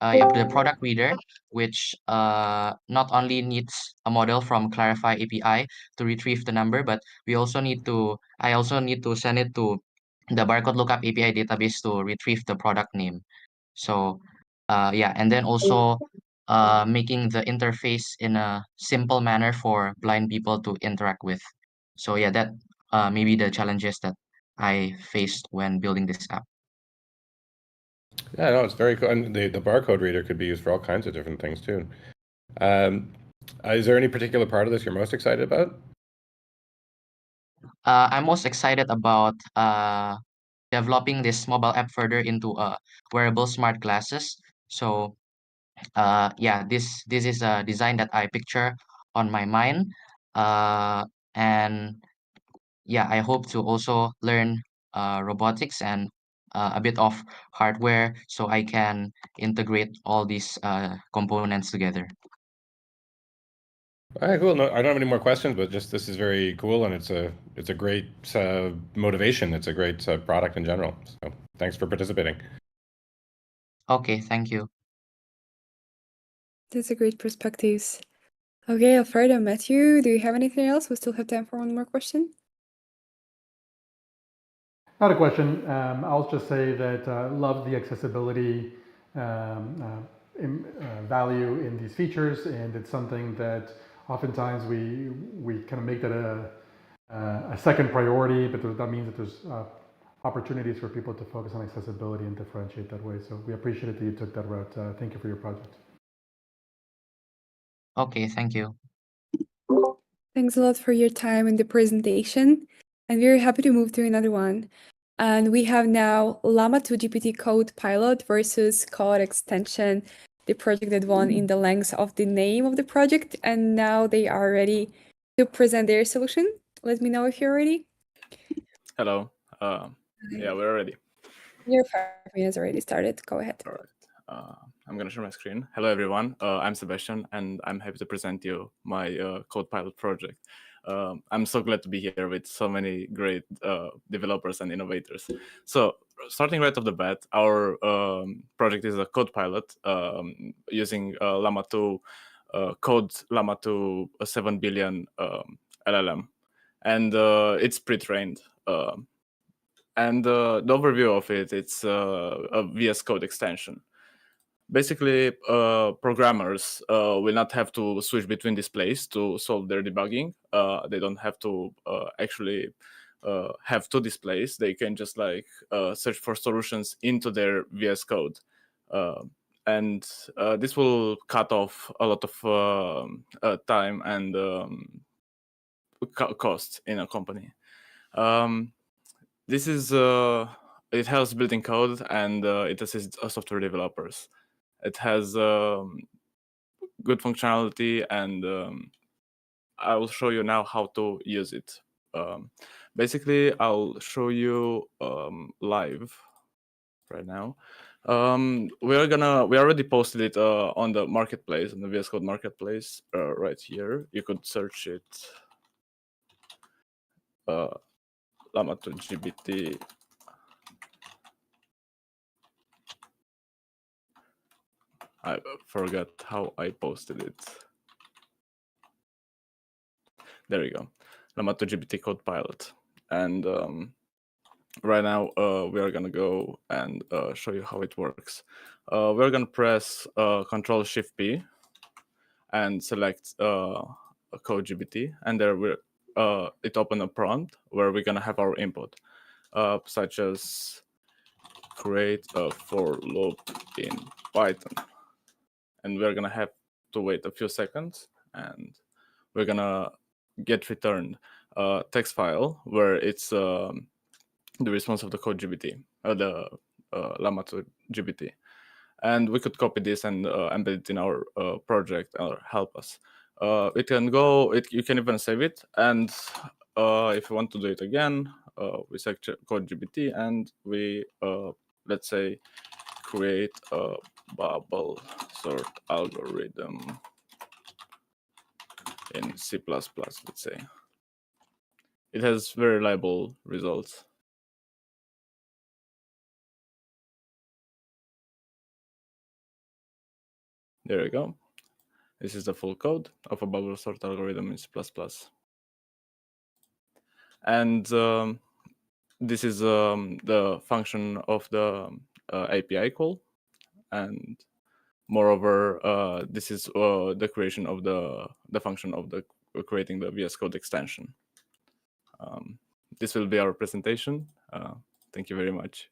yeah, the product reader, which not only needs a model from Clarify API to retrieve the number, but I also need to send it to the barcode lookup API database to retrieve the product name. So yeah, and then also making the interface in a simple manner for blind people to interact with. So yeah, that maybe the challenges that I faced when building this app. Yeah, no, it's very cool. And the barcode reader could be used for all kinds of different things too. Is there any particular part of this you're most excited about? I'm most excited about developing this mobile app further into wearable smart glasses. So yeah, this is a design that I picture on my mind. And yeah, I hope to also learn robotics and a bit of hardware so I can integrate all these components together. All right, cool. No, I don't have any more questions, but just this is very cool, and it's a great motivation. It's a great product in general. So thanks for participating. Okay, thank you. That's a great perspectives. Okay, Alfredo, Matthew, do you have anything else? We still have time for one more question. Not a question. I'll just say that love the accessibility value in these features, and it's something that oftentimes we kind of make that a second priority, but that means that there's opportunities for people to focus on accessibility and differentiate that way. So we appreciate it that you took that route. Thank you for your project. Okay, thank you. Thanks a lot for your time in the presentation. I'm very happy to move to another one. And we have now Llama2 GPT code pilot versus code extension, the project that won in the length of the name of the project. And now they are ready to present their solution. Let me know if you're ready. Hello. Yeah, we're ready. Your 5 minutes already started. Go ahead. All right. I'm going to share my screen. Hello, everyone. I'm Sebastian, and I'm happy to present you my code pilot project. I'm so glad to be here with so many great developers and innovators. So starting right off the bat, our project is a code pilot using Llama2 code Llama2 7 billion LLM. And it's pre-trained. And the overview of it's a VS Code extension. Basically, programmers will not have to switch between displays to solve their debugging. They don't have to actually have two displays. They can just search for solutions into their VS Code. And this will cut off a lot of time and cost in a company. This is it helps building code and it assists software developers. It has good functionality, and I will show you now how to use it. Basically, I'll show you live right now. We already posted it on the marketplace, on the VS Code marketplace, right here. You could search it. Llama2 GPT. I forgot how I posted it. There we go. Llama2 GPT code pilot. And right now we are gonna go and show you how it works. We're gonna press Control Shift P and select code GPT, and there it open a prompt where we're gonna have our input, such as create a for loop in Python. And we're gonna have to wait a few seconds, and we're gonna get returned a text file where it's the response of the code GPT, the Llama2 GPT. And we could copy this and embed it in our project or help us. It can go, you can even save it. And if you want to do it again, we select code GPT and we, let's say, create a bubble sort algorithm in C++, let's say. It has very reliable results. There we go. This is the full code of a bubble sort algorithm in C++. And this is the function of the API call. And moreover, this is the creation of the function of the creating the VS Code extension. This will be our presentation. Thank you very much.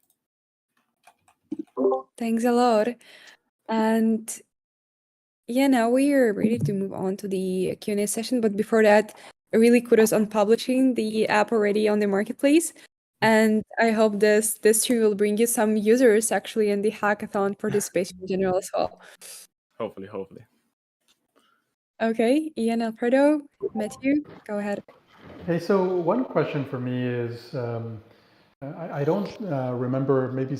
Thanks a lot. And yeah, now we are ready to move on to the Q&A session. But before that, really kudos on publishing the app already on the marketplace. And I hope this stream will bring you some users actually in the hackathon participation in general as well. Hopefully. Okay, Ian, Alfredo, Matthew, go ahead. Hey, so one question for me is, I don't remember, maybe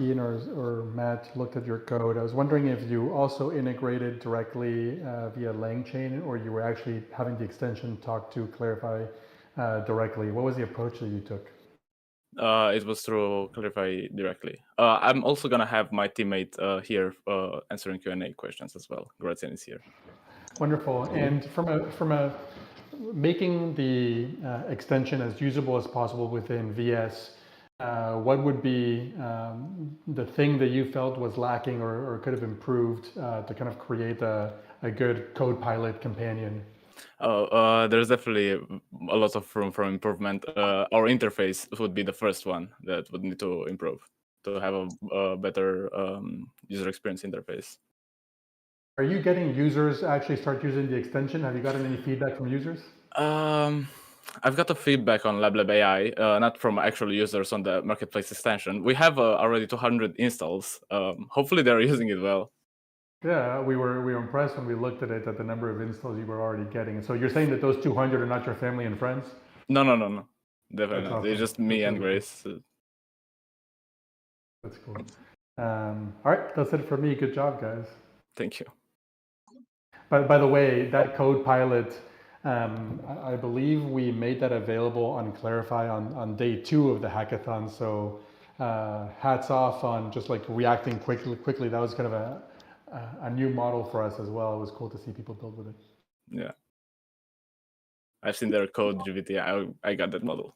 Ian or Matt looked at your code. I was wondering if you also integrated directly via LangChain, or you were actually having the extension talk to Clarifai directly. What was the approach that you took? It was through Clarifai directly. I'm also gonna have my teammate here answering Q&A questions as well. Grazian is here. Wonderful. And from a making the extension as usable as possible within VS, what would be the thing that you felt was lacking or could have improved to kind of create a good Copilot companion? There's definitely a lot of room for improvement. Our interface would be the first one that would need to improve to have a better user experience interface. Are you getting users actually start using the extension? Have you gotten any feedback from users? I've got a feedback on LabLab AI, not from actual users on the marketplace extension. We have already 200 installs. Hopefully they're using it well. Yeah, we were impressed when we looked at it, at the number of installs you were already getting. So you're saying that those 200 are not your family and friends? No. Definitely not. Awesome. It's just me and really Grace. Cool. That's cool. All right, that's it for me. Good job, guys. Thank you. But by the way, that Copilot, I believe we made that available on Clarifai on day 2 of the hackathon. So hats off on just like reacting quickly. That was kind of a new model for us as well. It was cool to see people build with it. Yeah. I've seen their code GPT. I got that model.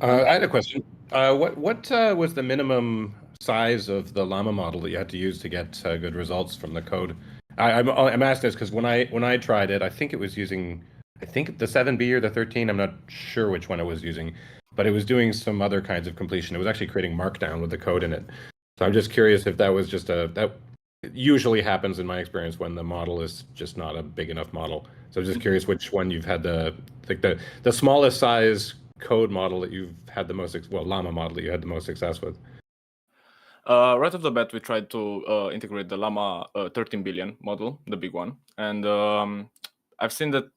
I had a question. What was the minimum size of the Llama model that you had to use to get good results from the code? I'm asking this because when I tried it, I think it was using, the 7B or the 13. I'm not sure which one it was using, but it was doing some other kinds of completion. It was actually creating Markdown with the code in it. So I'm just curious if that was just that usually happens in my experience when the model is just not a big enough model. So I'm just curious which one you've had the smallest size code model that you've had the most, Llama model that you had the most success with. Right off the bat, we tried to integrate the Llama 13 billion model, the big one. And I've seen that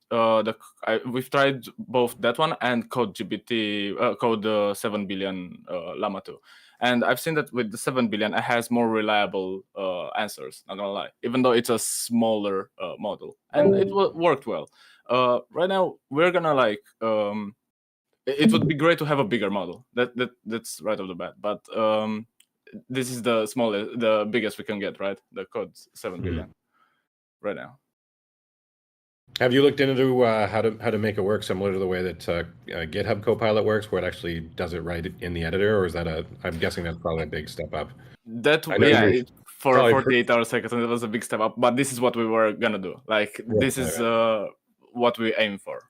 we've tried both that one and code 7 billion Llama 2. And I've seen that with the 7 billion, it has more reliable answers, not gonna lie, even though it's a smaller model. And it worked well. Right now, we're gonna it would be great to have a bigger model. That's right off the bat. But this is the biggest we can get, right? The code 7 billion right now. Have you looked into how to make it work similar to the way that GitHub Copilot works, where it actually does it right in the editor, or is that I'm guessing that's probably a big step up? For 48 hours hackathon, it was a big step up, but this is what we were gonna do. This is what we aim for.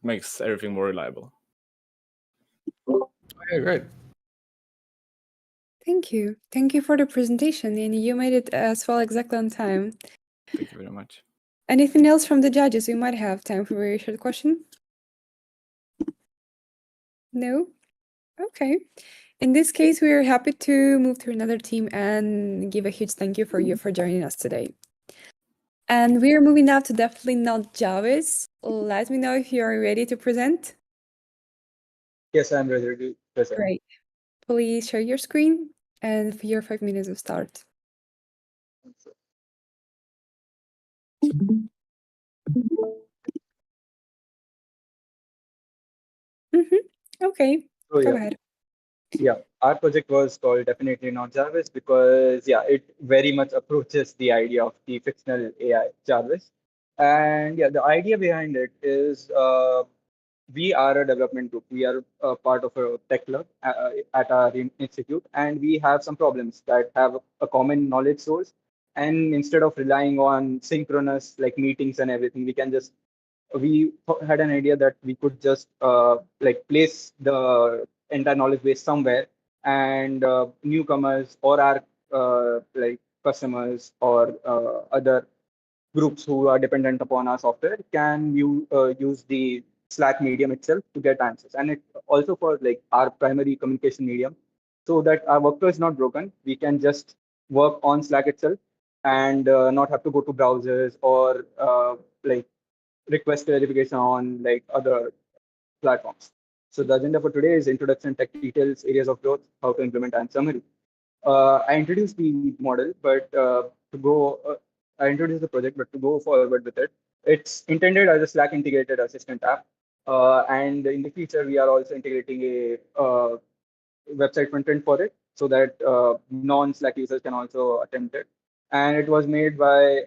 Makes everything more reliable. Okay, great. Thank you. Thank you for the presentation, and you made it as well exactly on time. Thank you very much. Anything else from the judges? We might have time for a very short question. No? Okay. In this case, we are happy to move to another team and give a huge thank you for joining us today. And we are moving now to Definitely Not Jarvis. Let me know if you are ready to present. Yes, I'm ready to present. Great. Please share your screen and for your 5 minutes of start. Okay, So go yeah, ahead. yeah, our project was called Definitely Not Jarvis because yeah, it very much approaches the idea of the fictional AI Jarvis. And yeah, the idea behind it is we are a development group. We are part of a tech club at our institute, and we have some problems that have a common knowledge source. And instead of relying on synchronous like meetings and everything, we had an idea that we could just like place the entire knowledge base somewhere, and newcomers or our like customers or other groups who are dependent upon our software can use the Slack medium itself to get answers, and it also for like our primary communication medium, so that our workflow is not broken. We can just work on Slack itself and not have to go to browsers or like request clarification on like other platforms. So the agenda for today is introduction, tech details, areas of growth, how to implement, and summary. I introduced the model, but I introduced the project, but to go forward with it, it's intended as a Slack integrated assistant app. And in the future, we are also integrating a website front end for it so that non-Slack users can also attempt it. And it was made by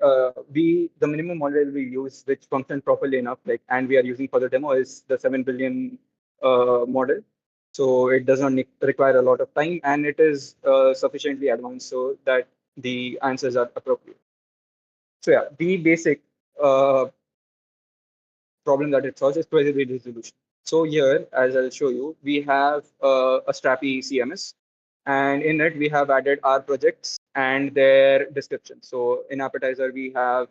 the minimum model we use, which functions properly enough, like, and we are using for the demo is the 7 billion model. So it does not require a lot of time, and it is sufficiently advanced so that the answers are appropriate. So yeah, the basic uh, problem that it solves is query resolution. So here, as I'll show you, we have a Strapi CMS, and in it we have added our projects and their description. So in Appetizer, we have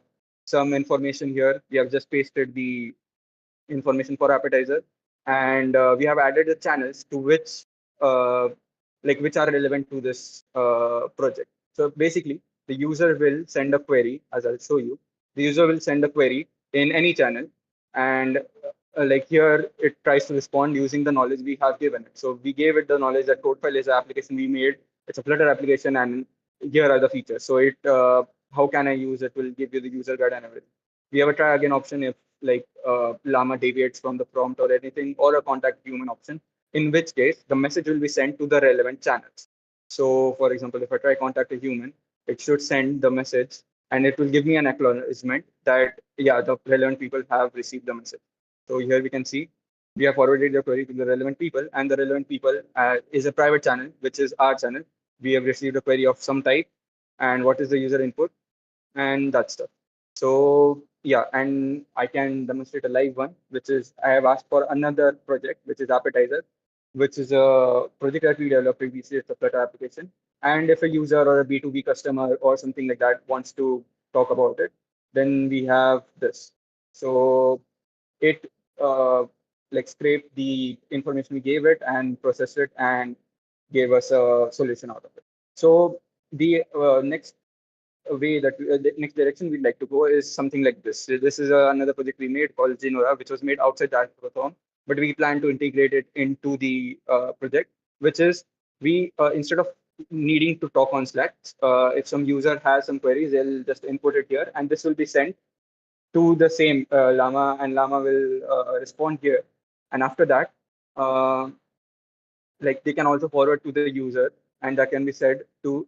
some information here. We have just pasted the information for Appetizer, and we have added the channels to uh, which are relevant to this project. So basically, the user will send a query, as I'll show you. The user will send a query in any channel, and like here, it tries to respond using the knowledge we have given it. So we gave it the knowledge that CodeFile is an application we made. It's a Flutter application, and here are the features. So how can I use it? Will give you the user guide and everything. We have a try again option if like Llama deviates from the prompt or anything, or a contact human option, in which case the message will be sent to the relevant channels. So for example, if I try contact a human, it should send the message and it will give me an acknowledgement that, yeah, the relevant people have received the message. So here we can see we have forwarded the query to the relevant people, and the relevant people is a private channel, which is our channel. We have received a query of some type, and what is the user input, and that stuff. So yeah, and I can demonstrate a live one, which is I have asked for another project, which is Appetizer, which is a project that we developed previously. It's a Flutter application. And if a user or a B2B customer or something like that wants to talk about it, then we have this. So it like scraped the information we gave it and processed it and gave us a solution out of it. So the next way that the next direction we'd like to go is something like this. So this is another project we made called Genora, which was made outside the hackathon, but we plan to integrate it into the project, which is we instead of needing to talk on Slack, if some user has some queries, they'll just input it here, and this will be sent to the same Llama, and Llama will respond here. And after that, uh, like they can also forward to the user, and that can be said to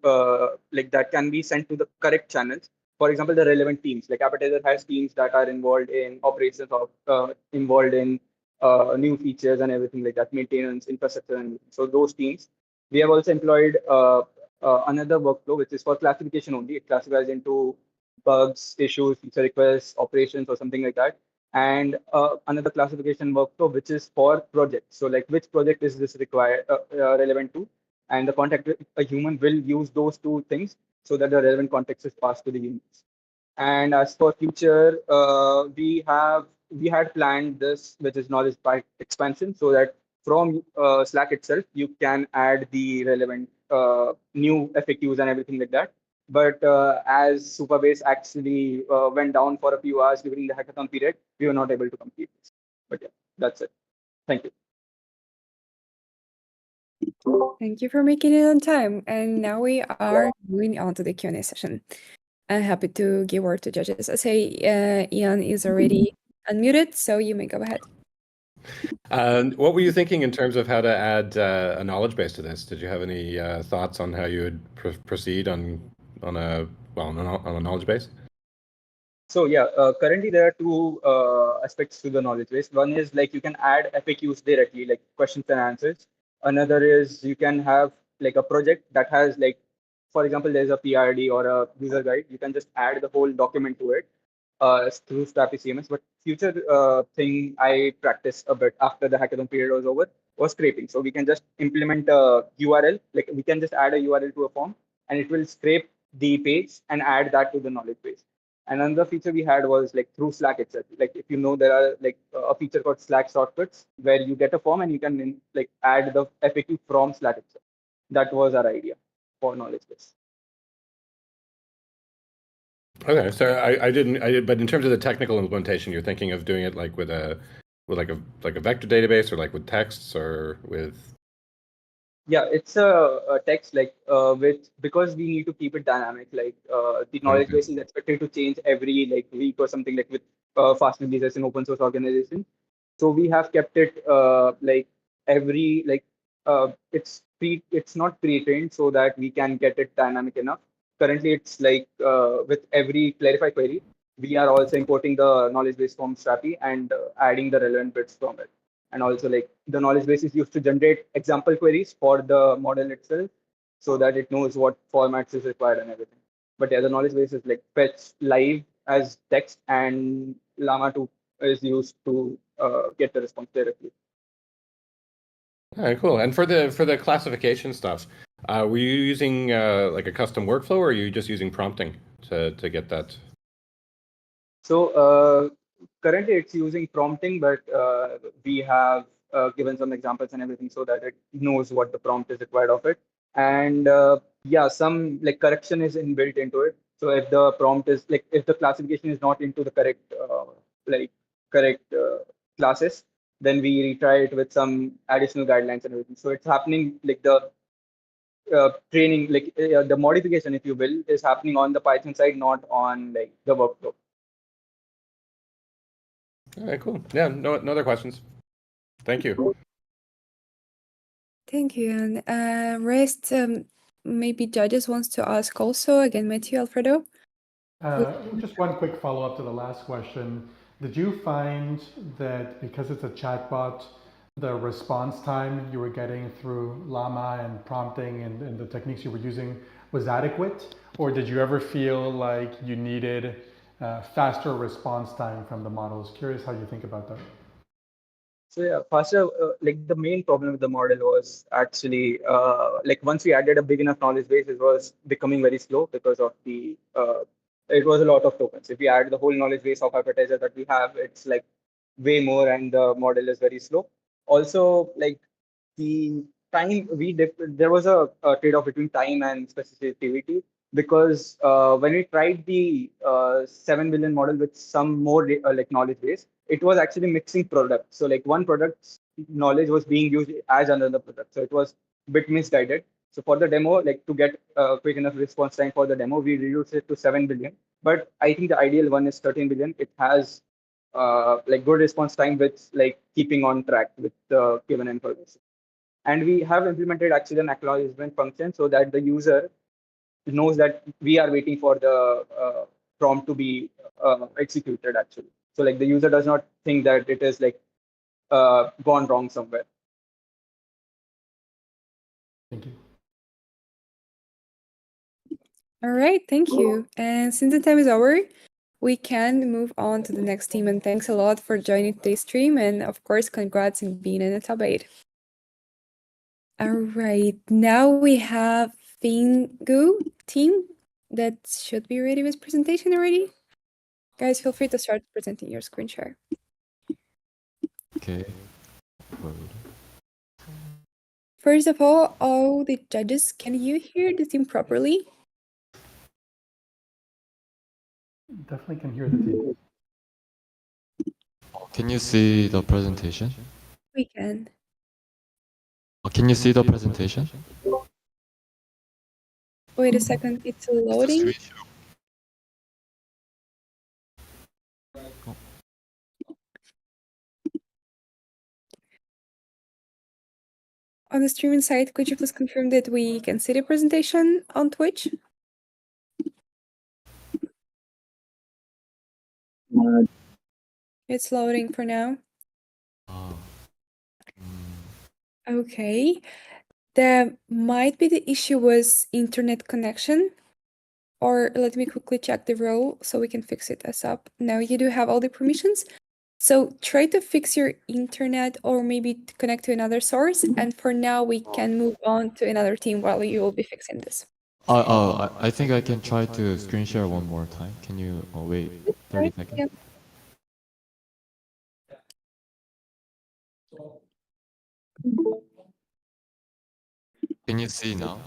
like that can be sent to the correct channels. For example, the relevant teams, like Appetizer has teams that are involved in operations of involved in new features and everything like that, maintenance, infrastructure, and so those teams. We have also employed another workflow which is for classification only. It classifies into bugs, issues, feature requests, operations, or something like that, and another classification workflow which is for projects. So like which project is this required relevant to, and the contact with a human will use those two things so that the relevant context is passed to the humans. And as for future, we had planned this, which is knowledge pipe expansion, so that from Slack itself you can add the relevant new FAQs and everything like that. But as Supabase actually went down for a few hours during the hackathon period, we were not able to complete this. But yeah, that's it. Thank you. Thank you for making it on time. And now we are moving on to the Q&A session. I'm happy to give word to judges. I say Ian is already unmuted, so you may go ahead. What were you thinking in terms of how to add a knowledge base to this? Did you have any thoughts on how you would proceed on a knowledge base? So yeah, currently there are two aspects to the knowledge base. One is like you can add FAQs directly, like questions and answers. Another is you can have like a project that has like, for example, there's a PRD or a user guide. You can just add the whole document to it through Strapi CMS. But future thing I practiced a bit after the hackathon period was over was scraping. So we can just implement a URL, like we can just add a URL to a form and it will scrape the page and add that to the knowledge base. And another feature we had was like through Slack itself. Like if you know, there are like a feature called Slack shortcuts where you get a form and you can like add the FAQ from Slack itself. That was our idea for knowledge base. Okay, so I did, but in terms of the technical implementation, you're thinking of doing it like with a vector database or like with texts or with. Yeah, it's a text like which, because we need to keep it dynamic, like the knowledge base is expected to change every like week or something, like with fast releases in open source organization. So we have kept it like every like it's not pre-trained so that we can get it dynamic enough. Currently, it's like with every Clarify query, we are also importing the knowledge base from Strapi and adding the relevant bits from it. And also like the knowledge base is used to generate example queries for the model itself so that it knows what formats is required and everything. But yeah, the knowledge base is like fetched live as text, and Llama2 is used to get the response directly. All right, cool. And for the classification stuff, were you using like a custom workflow, or are you just using prompting to get that? So currently it's using prompting, but we have given some examples and everything so that it knows what the prompt is required of it. And yeah, some like correction is inbuilt into it. So if the prompt is like, if the classification is not into the correct classes, then we retry it with some additional guidelines and everything. So it's happening like the training, like the modification, if you will, is happening on the Python side, not on like the workflow. All right, cool. Yeah, no other questions. Thank you. Thank you. And rest, maybe judges wants to ask also. Again, Matthew, Alfredo. Just one quick follow-up to the last question. Did you find that because it's a chatbot, the response time you were getting through Llama and prompting and the techniques you were using was adequate? Or did you ever feel like you needed faster response time from the models? Curious how you think about that. So yeah, faster, like the main problem with the model was actually like once we added a big enough knowledge base, it was becoming very slow because of the it was a lot of tokens. If we add the whole knowledge base of advertiser that we have, it's like way more, and the model is very slow. Also, like the time there was a trade-off between time and specificity, because when we tried the 7 billion model with some more like knowledge base, it was actually mixing products. So like one product's knowledge was being used as another product, so it was a bit misguided. So for the demo, like to get quick enough response time for the demo, we reduced it to 7 billion. But I think the ideal one is 13 billion. It has like good response time with like keeping on track with the given information. And we have implemented actually an acknowledgement function so that the user knows that we are waiting for the prompt to be executed actually. So like the user does not think that it is like gone wrong somewhere. Thank you. All right, thank you. And since the time is over, we can move on to the next team. And thanks a lot for joining today's stream. And of course, congrats on being in the top 8. All right, now we have Fingu team that should be ready with presentation already. Guys, feel free to start presenting your screen share. Okay. First of all the judges, can you hear the team properly? Definitely can hear the team. Can you see the presentation? We can. Can you see the presentation? Wait a second, it's loading. On the streaming site, could you please confirm that we can see the presentation on Twitch? It's loading for now. Okay. There might be the issue was internet connection. Or let me quickly check the role so we can fix it ASAP. Now you do have all the permissions. So try to fix your internet or maybe to connect to another source. And for now, we can move on to another team while you will be fixing this. I think I can try to screen share one more time. Can you wait 30 seconds? Yep. Can you see now?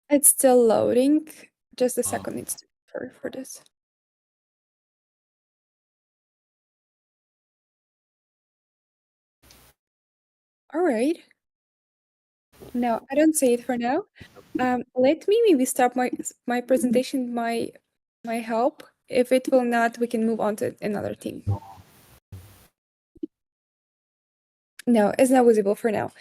It's still loading. Just a second, it's for this. All right. No, I don't see it for now. Let me maybe stop my presentation, my help. If it will not, we can move on to another team. No, it's not visible for now.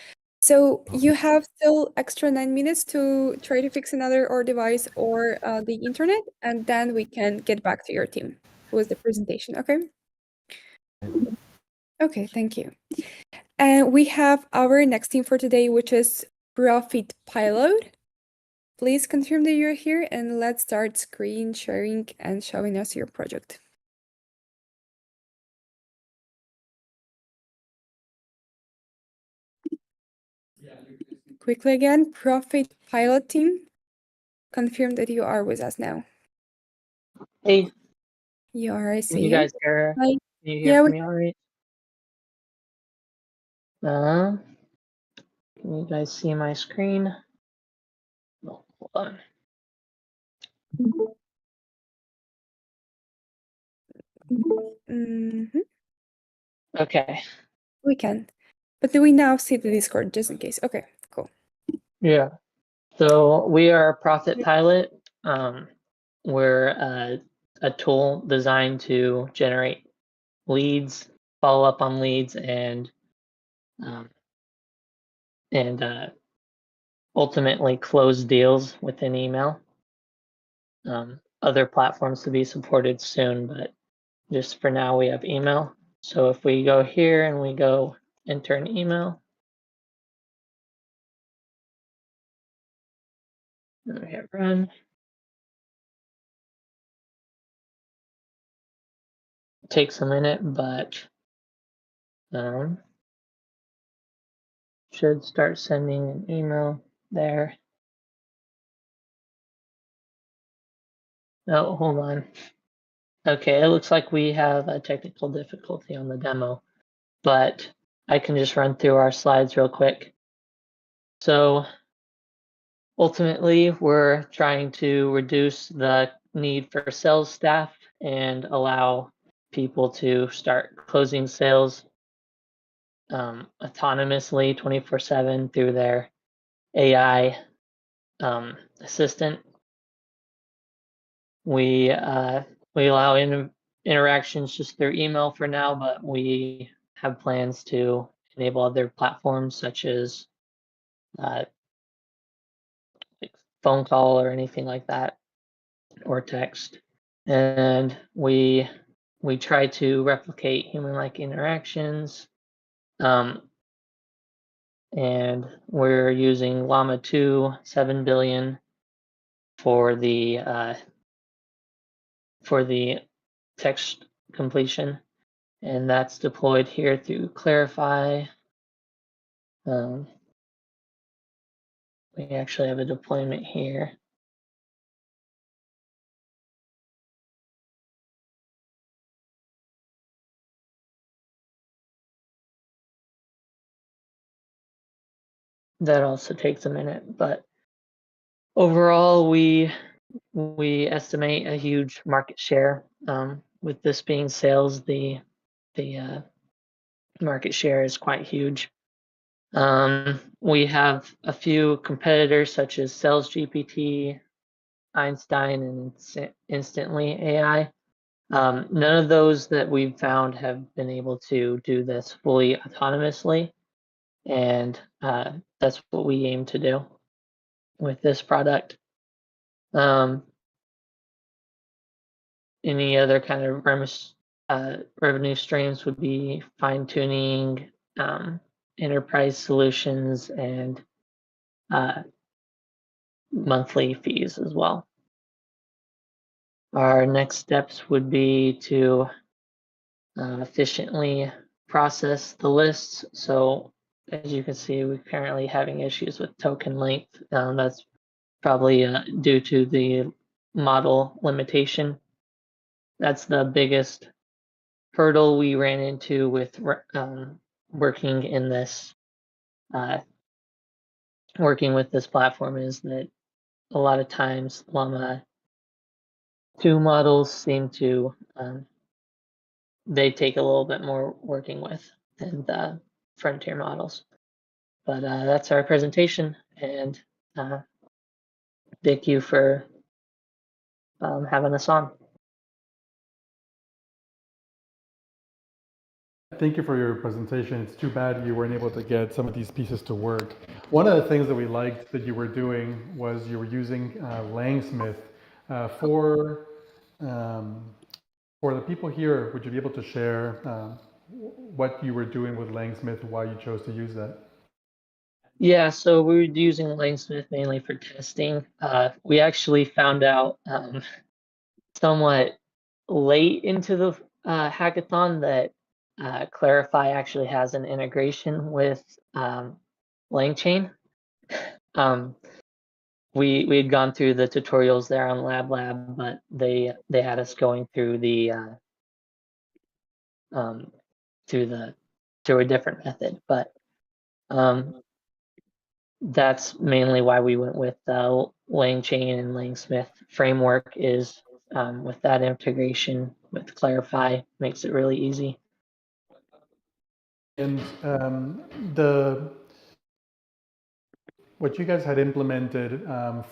So you have still extra 9 minutes to try to fix another or device or the internet, and then we can get back to your team with the presentation, okay? Okay, thank you. And we have our next team for today, which is Profit Pilot. Please confirm that you're here and let's start screen sharing and showing us your project. Quickly again, Profit Pilot team, confirm that you are with us now. Hey. You are, I Can see you guys hear? Hi. Can you hear me all right? Can you guys see my screen? No, hold on. Mm-hmm. Okay. We can. But do we now see the Discord just in case? Okay, cool. Yeah. So we are a Profit Pilot. We're a tool designed to generate leads, follow up on leads, and ultimately close deals within email. Other platforms to be supported soon, but just for now we have email. So if we go here and we go enter an email, and we hit run. It takes a minute, but should start sending an email there. Oh, hold on. Okay, it looks like we have a technical difficulty on the demo, but I can just run through our slides real quick. So ultimately, we're trying to reduce the need for sales staff and allow people to start closing sales autonomously 24/7 through their AI assistant. We allow interactions just through email for now, but we have plans to enable other platforms such as like phone call or anything like that, or text. And we try to replicate human-like interactions. And we're using Llama2 7 billion for the text completion, and that's deployed here through Clarifai. We actually have a deployment here. That also takes a minute, but overall, we estimate a huge market share. With this being sales, the market share is quite huge. We have a few competitors such as Sales GPT, Einstein, and Instantly AI. None of those that we've found have been able to do this fully autonomously, and that's what we aim to do with this product. Any other kind of revenue streams would be fine-tuning, enterprise solutions, and monthly fees as well. Our next steps would be to efficiently process the lists. So as you can see, we're currently having issues with token length. That's probably due to the model limitation. That's the biggest hurdle we ran into with working with this platform, is that a lot of times Llama 2 models seem to they take a little bit more working with than the frontier models. But that's our presentation, and thank you for having us on. Thank you for your presentation. It's too bad you weren't able to get some of these pieces to work. One of the things that we liked that you were doing was you were using Langsmith. For the people here, would you be able to share what you were doing with Langsmith, why you chose to use that? Yeah, so we were using Langsmith mainly for testing. We actually found out somewhat late into the hackathon that Clarifai actually has an integration with LangChain. We had gone through the tutorials there on LabLab, but they had us going through through a different method. But that's mainly why we went with LangChain and Langsmith framework, is with that integration with Clarifai makes it really easy. And what you guys had implemented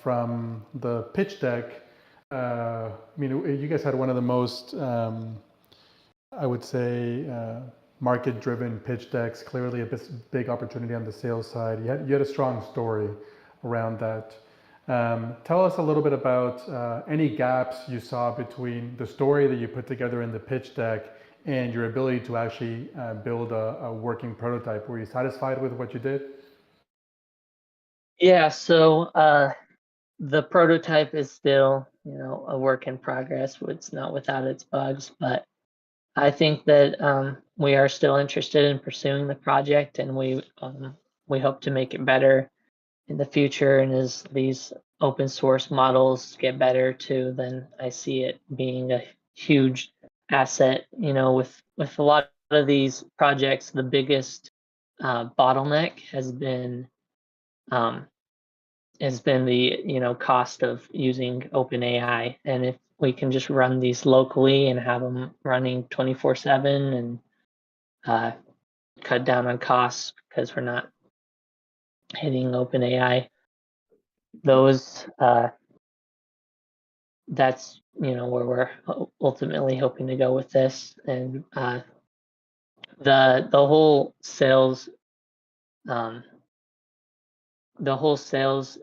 from the pitch deck, I mean, you guys had one of the most, I would say, market-driven pitch decks, clearly a big opportunity on the sales side. You had a strong story around that. Tell us a little bit about any gaps you saw between the story that you put together in the pitch deck and your ability to actually build a working prototype. Were you satisfied with what you did? Yeah, so the prototype is still, a work in progress. It's not without its bugs, but I think that we are still interested in pursuing the project, and we hope to make it better in the future. And as these open source models get better too, then I see it being a huge asset. With a lot of these projects, the biggest bottleneck has been the cost of using OpenAI. And if we can just run these locally and have them running 24/7 and cut down on costs because we're not hitting OpenAI, that's where we're ultimately hoping to go with this. And the whole sales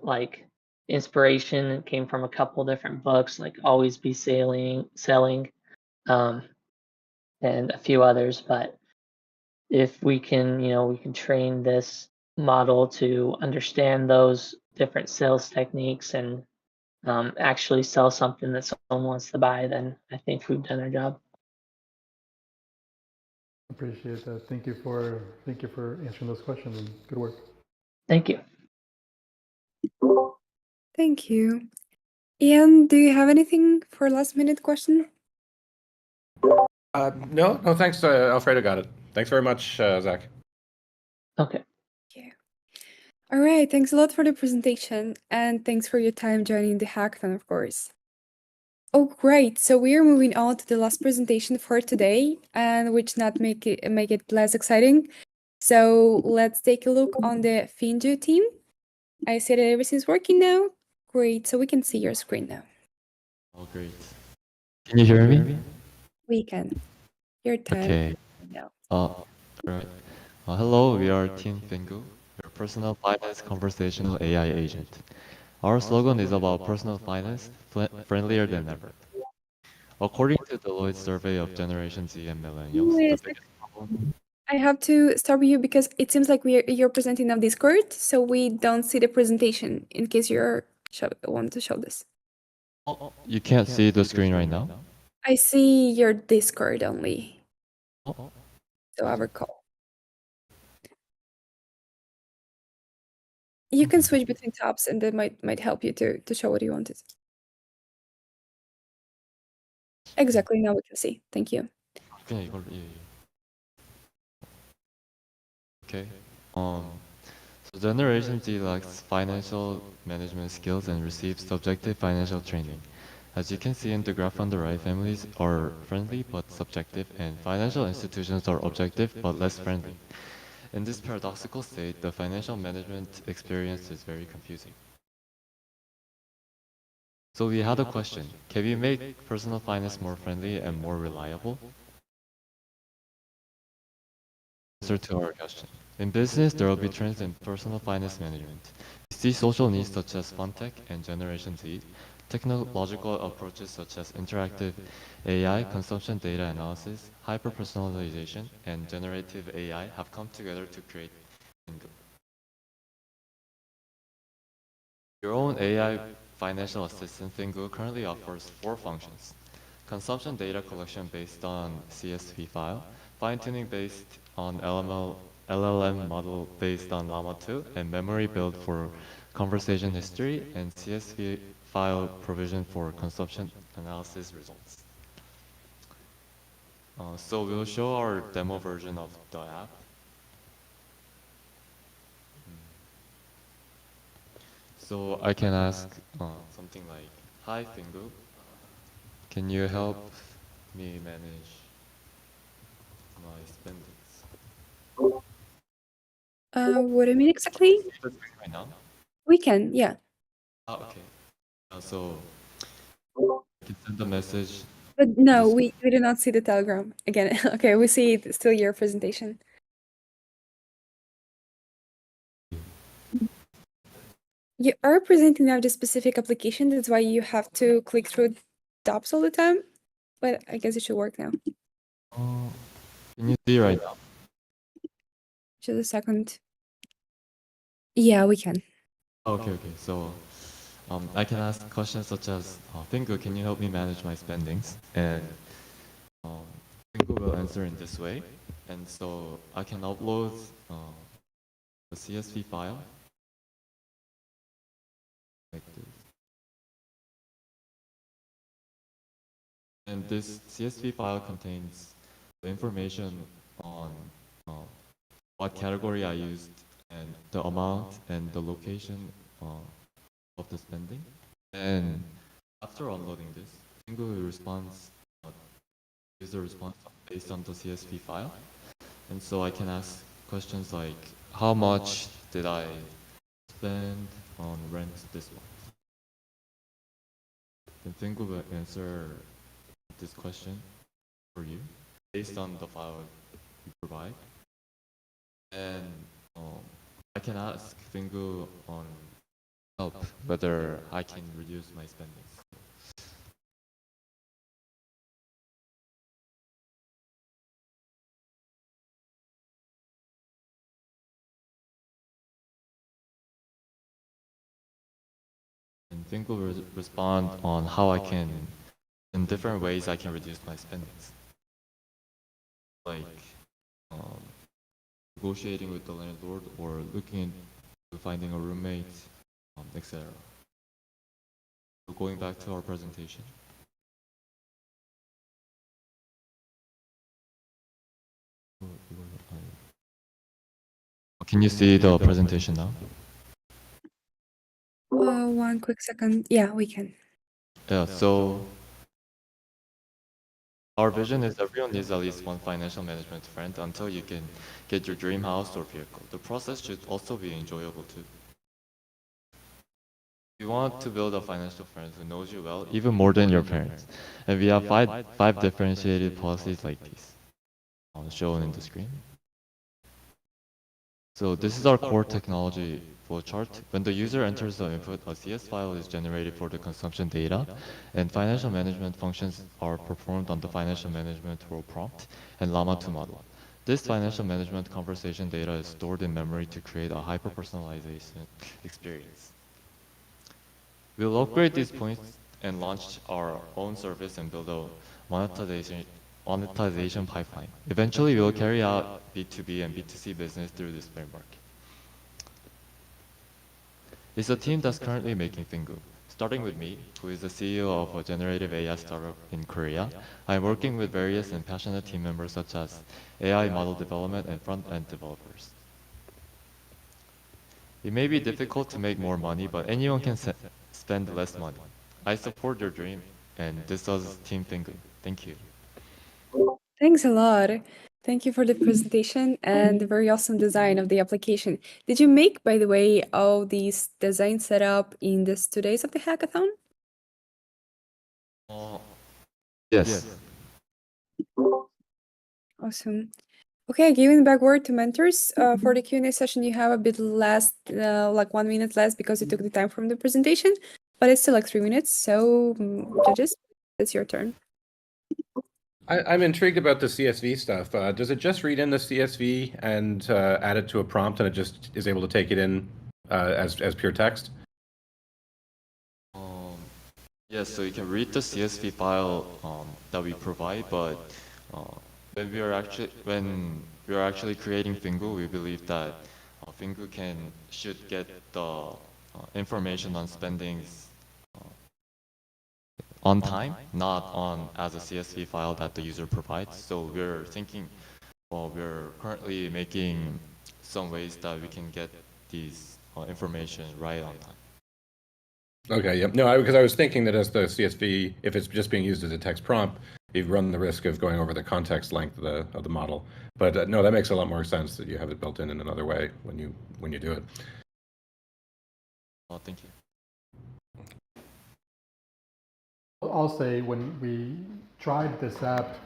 like inspiration came from a couple different books, like Always Be Selling, and a few others. But if we can train this model to understand those different sales techniques and actually sell something that someone wants to buy, then I think we've done our job. Appreciate that. Thank you for answering those questions and good work. Thank you. Thank you. Ian, do you have anything for last minute question? No, thanks. Alfredo got it. Thanks very much, Zach. Okay. All right, thanks a lot for the presentation, and thanks for your time joining the hackathon, of course. Oh, great. So we are moving on to the last presentation for today, and which not make it less exciting. So let's take a look on the Finju team. I see that everything's working now. Great. So we can see your screen now. Oh, great. Can you hear me? We can. Your time. Okay. now. Right. Hello, we are Team Fingu, your personal finance conversational AI agent. Our slogan is about personal finance, friendlier than ever. According to Deloitte's survey of Generation Z and Millennials, Wait a the sec. biggest problem... I have to stop you because it seems like you're presenting on Discord, so we don't see the presentation in case you're want to show this. You can't see the screen right now? I see your Discord only. So I recall. You can switch between tabs and that might help you to show what you wanted. Exactly, now we can see. Thank you. Okay, okay. So Generation Z lacks financial management skills and receives subjective financial training. As you can see in the graph on the right, families are friendly but subjective, and financial institutions are objective but less friendly. In this paradoxical state, the financial management experience is very confusing. So we had a question. Can we make personal finance more friendly and more reliable? Answer to our question. In business, there will be trends in personal finance management. We see social needs such as fintech and Generation Z, technological approaches such as interactive AI, consumption data analysis, hyper-personalization, and generative AI have come together to create Fingu. Your own AI financial assistant Fingu currently offers 4 functions: consumption data collection based on CSV file, fine-tuning based on LLM model based on Llama2, and memory build for conversation history, and CSV file provision for consumption analysis results. So we'll show our demo version of the app. So I can ask something like, "Hi Fingu, can you help me manage my spendings?" What do you mean exactly? Right now? We can, yeah. Okay. So I can send a message. But no, we do not see the Telegram. Again, okay, we see it still your presentation. You are presenting now the specific application, that's why you have to click through tabs all the time. But I guess it should work now. Can you see right now? Just a second. Yeah, we can. Okay. So I can ask questions such as, Fingu, can you help me manage my spendings? And Fingu will answer in this way. And so I can upload the CSV file like this. And this CSV file contains the information on what category I used and the amount and the location of the spending. And after unloading this, Fingu responds, user response based on the CSV file. And so I can ask questions like, how much did I spend on rent this month? Then Fingu will answer this question for you based on the file you provide. And I can ask Fingu on help whether I can reduce my spendings. And Fingu will respond on how I can, in different ways I can reduce my spendings. Like negotiating with the landlord or looking into finding a roommate, etc. So going back to our presentation. Can you see the presentation now? One quick second. Yeah, we can. Yeah, so our vision is everyone needs at least one financial management friend until you can get your dream house or vehicle. The process should also be enjoyable too. You want to build a financial friend who knows you well, even more than your parents. And we have five differentiated policies like these, shown in the screen. So this is our core technology flowchart. When the user enters the input, a CS file is generated for the consumption data, and financial management functions are performed on the financial management role prompt and Llama2 model. This financial management conversation data is stored in memory to create a hyper-personalization experience. We'll upgrade these points and launch our own service and build a monetization pipeline. Eventually, we will carry out B2B and B2C business through this framework. It's a team that's currently making Fingu. Starting with me, who is the CEO of a generative AI startup in Korea, I'm working with various and passionate team members such as AI model development and front-end developers. It may be difficult to make more money, but anyone can spend less money. I support your dream, and this was Team Fingu. Thank you. Thanks a lot. Thank you for the presentation and the very awesome design of the application. Did you make, by the way, all these designs set up in these 2 days of the hackathon? Yes. Awesome. Okay, giving back word to mentors. For the Q&A session, you have a bit less, like 1 minute less because you took the time from the presentation, but it's still like 3 minutes. So, judges, it's your turn. I'm intrigued about the CSV stuff. Does it just read in the CSV and add it to a prompt, and it just is able to take it in as pure text? Yes, so you can read the CSV file that we provide, but when we are actually creating Fingu, we believe that Fingu should get the information on spendings on time, not as a CSV file that the user provides. So we're currently making some ways that we can get these information right on time. Okay, yep. No, because I was thinking that as the CSV, if it's just being used as a text prompt, you run the risk of going over the context length of the model. But no, that makes a lot more sense that you have it built in another way when you do it. Oh, thank you. I'll say when we tried this app,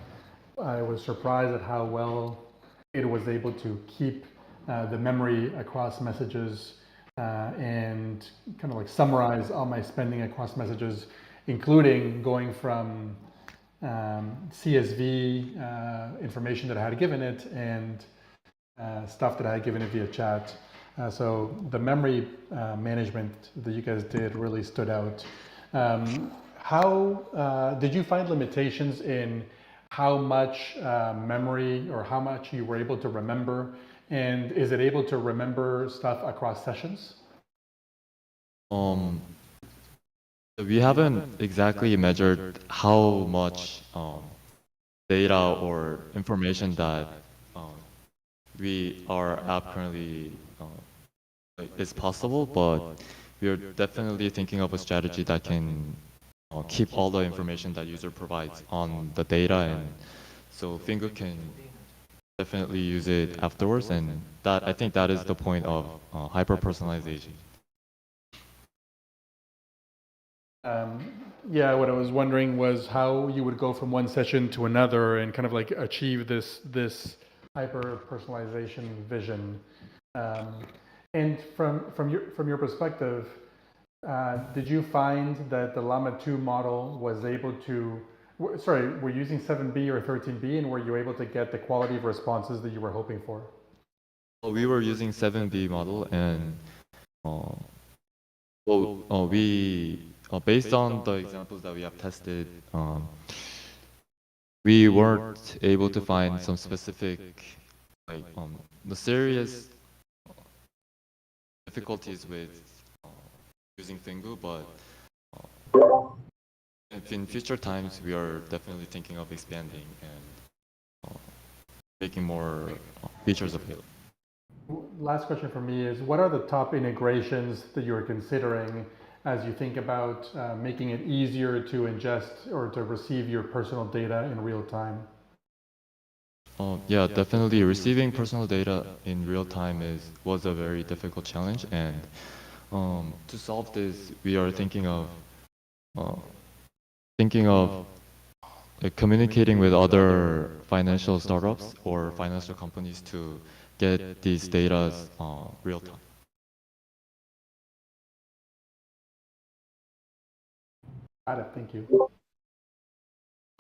I was surprised at how well it was able to keep the memory across messages and kind of like summarize all my spending across messages, including going from CSV information that I had given it and stuff that I had given it via chat. So the memory management that you guys did really stood out. How did you find limitations in how much memory or how much you were able to remember? And is it able to remember stuff across sessions? We haven't exactly measured how much data or information that our app currently is possible, but we are definitely thinking of a strategy that can keep all the information that user provides on the data, and so Fingu can definitely use it afterwards, and I think that is the point of hyper-personalization. Yeah, what I was wondering was how you would go from one session to another and kind of like achieve this hyper personalization vision. And from your perspective, did you find that the Llama2 model was able to? Sorry, were you using 7B or 13B, and were you able to get the quality of responses that you were hoping for? Well, we were using 7B model, and based on the examples that we have tested, we weren't able to find some specific like the serious difficulties with using Fingu, but in future times we are definitely thinking of expanding and making more features available. Last question for me is, what are the top integrations that you're considering as you think about making it easier to ingest or to receive your personal data in real time? Yeah, definitely receiving personal data in real time was a very difficult challenge, and to solve this, we are thinking of like communicating with other financial startups or financial companies to get these data real time. Got it. Thank you.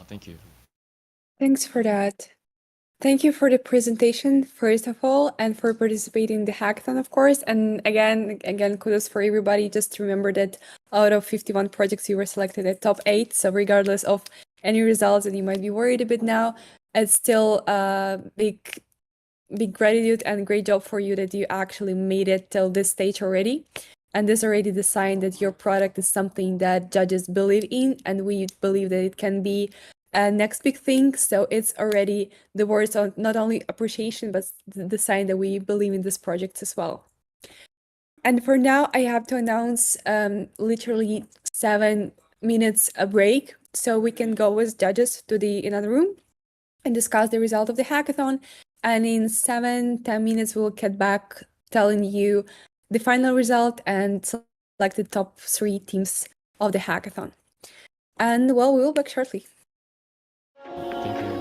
Thank you. Thanks for that. Thank you for the presentation, first of all, and for participating in the hackathon, of course. And again, kudos for everybody. Just remember that out of 51 projects, you were selected at top 8. So regardless of any results, and you might be worried a bit now, it's still a big gratitude and great job for you that you actually made it till this stage already. And this already the sign that your product is something that judges believe in, and we believe that it can be next big thing. So it's already the words of not only appreciation, but the sign that we believe in this project as well. And for now, I have to announce literally 7 minutes a break, so we can go as judges to the another room and discuss the result of the hackathon. And in 7-10 minutes, we'll get back telling you the final result and select the top 3 teams of the hackathon. And well, we will be back shortly. Thank you.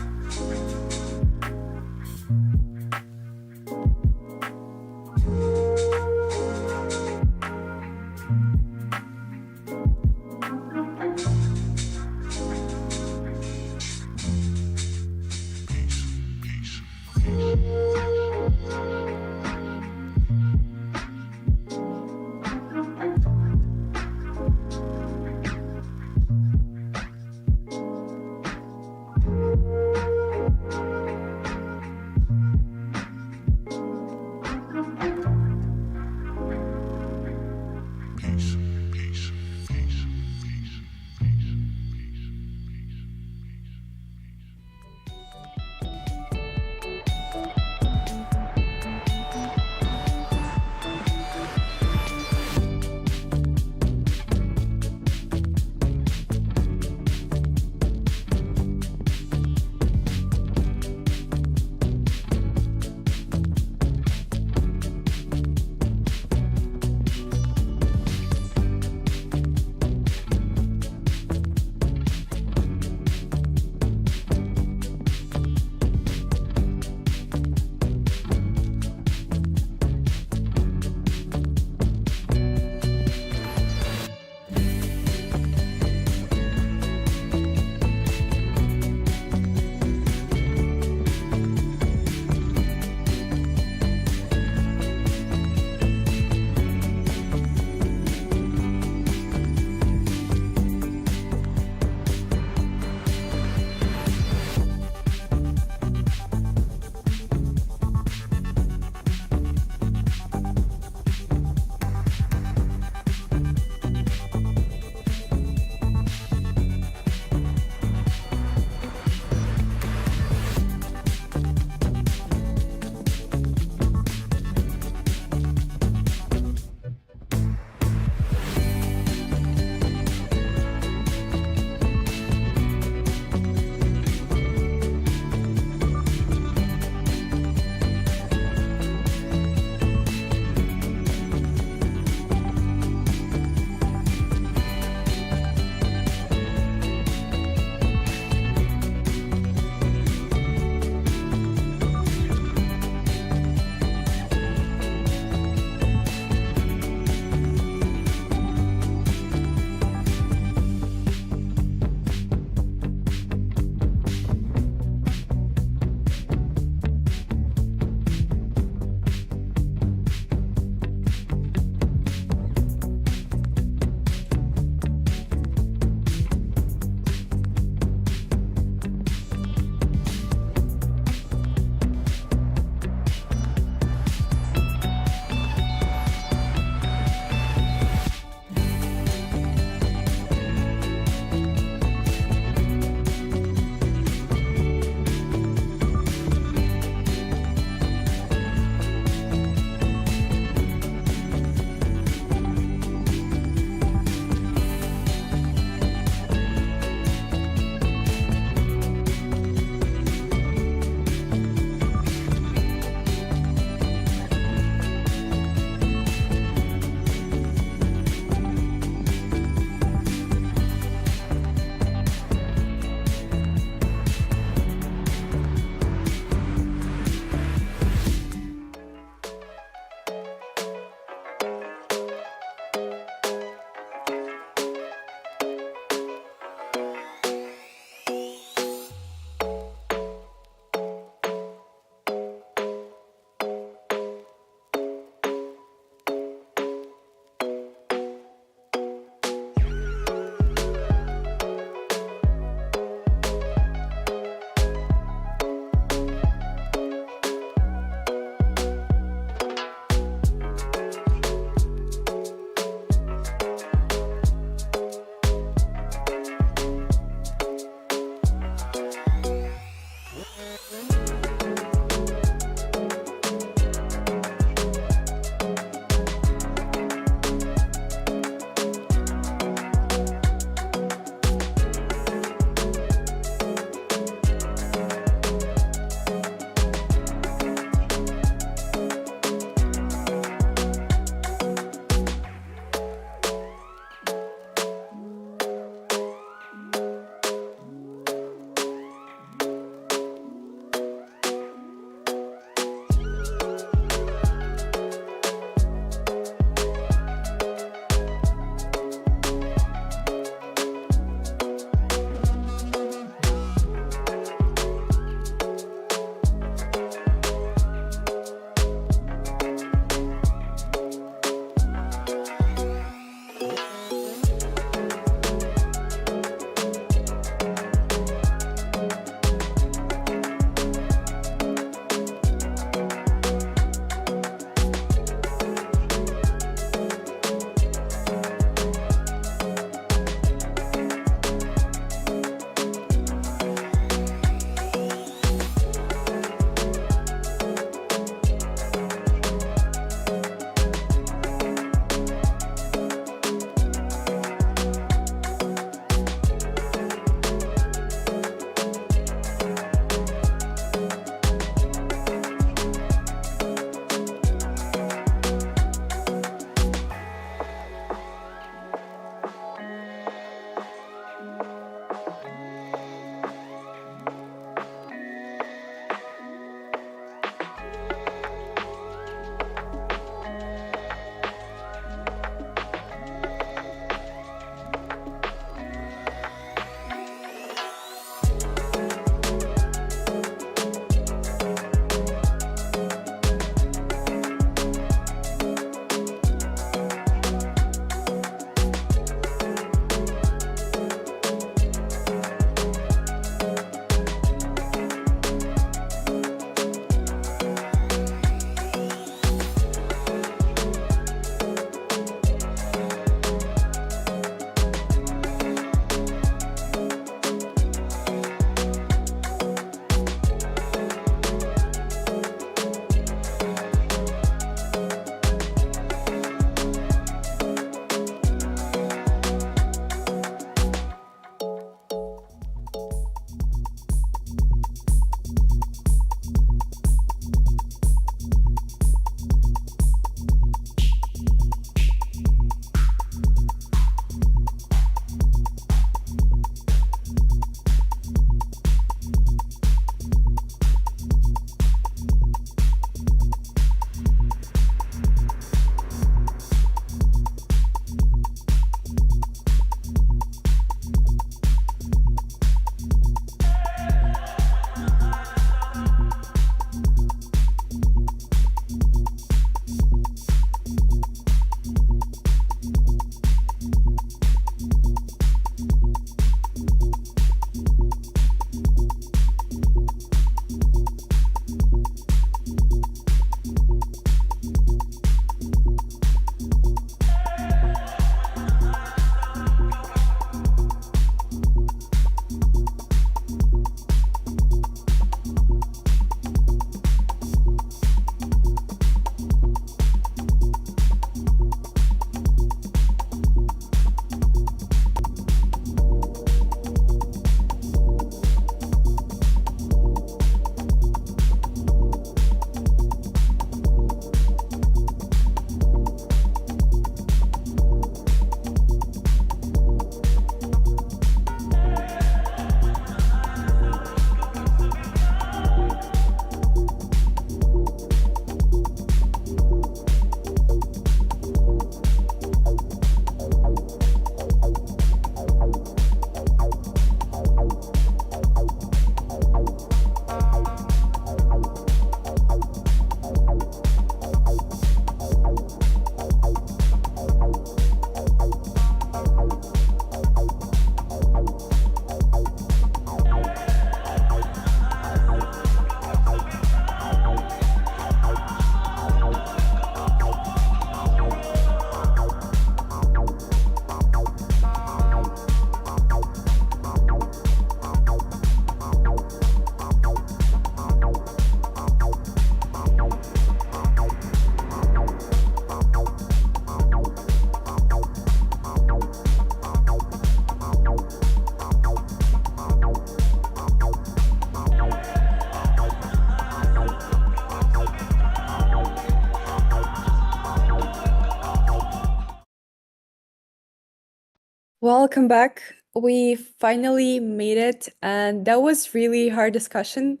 Welcome back. We finally made it, and that was really hard discussion.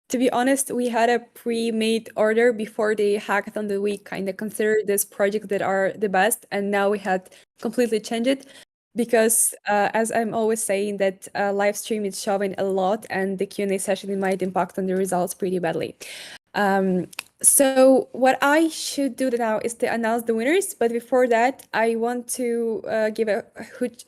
To be honest, we had a pre-made order before the hackathon that we kind of considered this project that are the best, and now we had completely changed it because, as I'm always saying, that live stream is showing a lot, and the Q&A session it might impact on the results pretty badly. So what I should do now is to announce the winners. But before that, I want to give a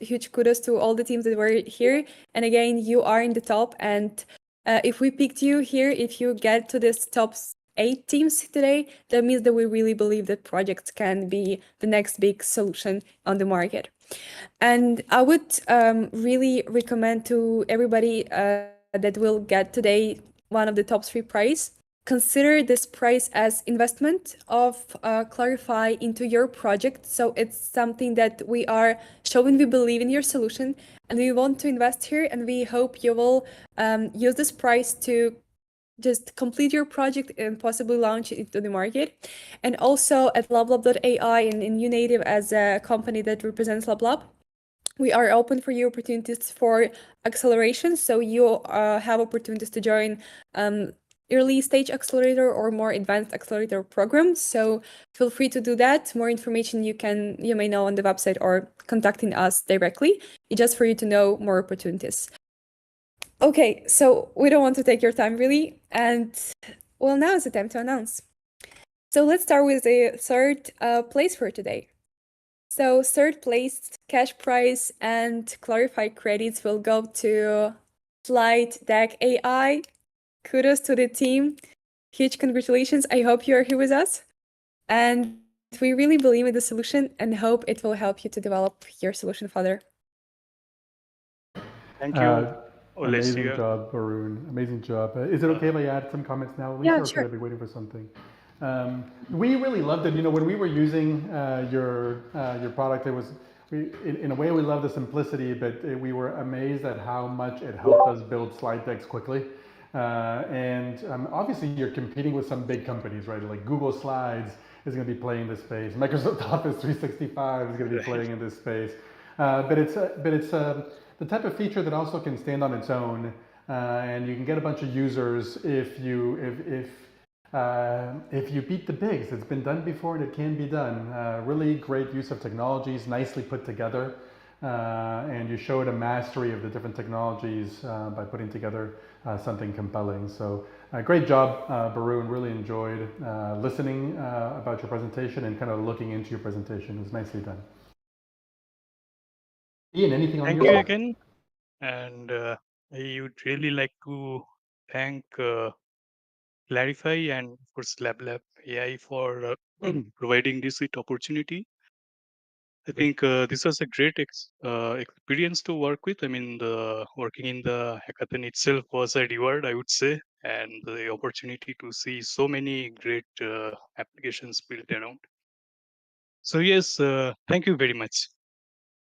huge kudos to all the teams that were here. And again, you are in the top. And if we picked you here, if you get to this top 8 teams today, that means that we really believe that projects can be the next big solution on the market. And I would really recommend to everybody that will get today one of the top 3 prize. Consider this price as investment of Clarifai into your project. So it's something that we are showing we believe in your solution and we want to invest here, and we hope you will use this price to just complete your project and possibly launch it into the market. And also at LabLab.ai and in UNative as a company that represents LabLab, we are open for you opportunities for acceleration. So you have opportunities to join early stage accelerator or more advanced accelerator programs. So feel free to do that. More information you may know on the website or contacting us directly. It's just for you to know more opportunities. Okay, so we don't want to take your time really. And well, now is the time to announce. So let's start with the third place for today. So third place cash prize and Clarifai credits will go to Slide Deck AI. Kudos to the team. Huge congratulations. I hope you are here with us. And we really believe in the solution and hope it will help you to develop your solution further. Thank you, Amazing Alessia. job, Varun. Amazing job. Is it okay if I add some comments now, Lisa, Yeah, or sure. should I be waiting for something? We really loved it. You know, when we were using your product, it was, in a way, we love the simplicity, but we were amazed at how much it helped us build slide decks quickly. And obviously, you're competing with some big companies, right? Like Google Slides is going to be playing this space. Microsoft Office 365 is going to be playing in this space. But it's the type of feature that also can stand on its own, and you can get a bunch of users if you beat the bigs. It's been done before and it can be done. Really great use of technologies, nicely put together, and you showed a mastery of the different technologies by putting together something compelling. So great job, Barun. Really enjoyed listening about your presentation and kind of looking into your presentation. It was nicely done. Ian, anything on Thank your you side? again. And I would really like to thank Clarifai and of course LabLab AI for providing this opportunity. I think this was a great experience to work with. I mean, working in the hackathon itself was a reward, I would say, and the opportunity to see so many great applications built around. So yes, thank you very much.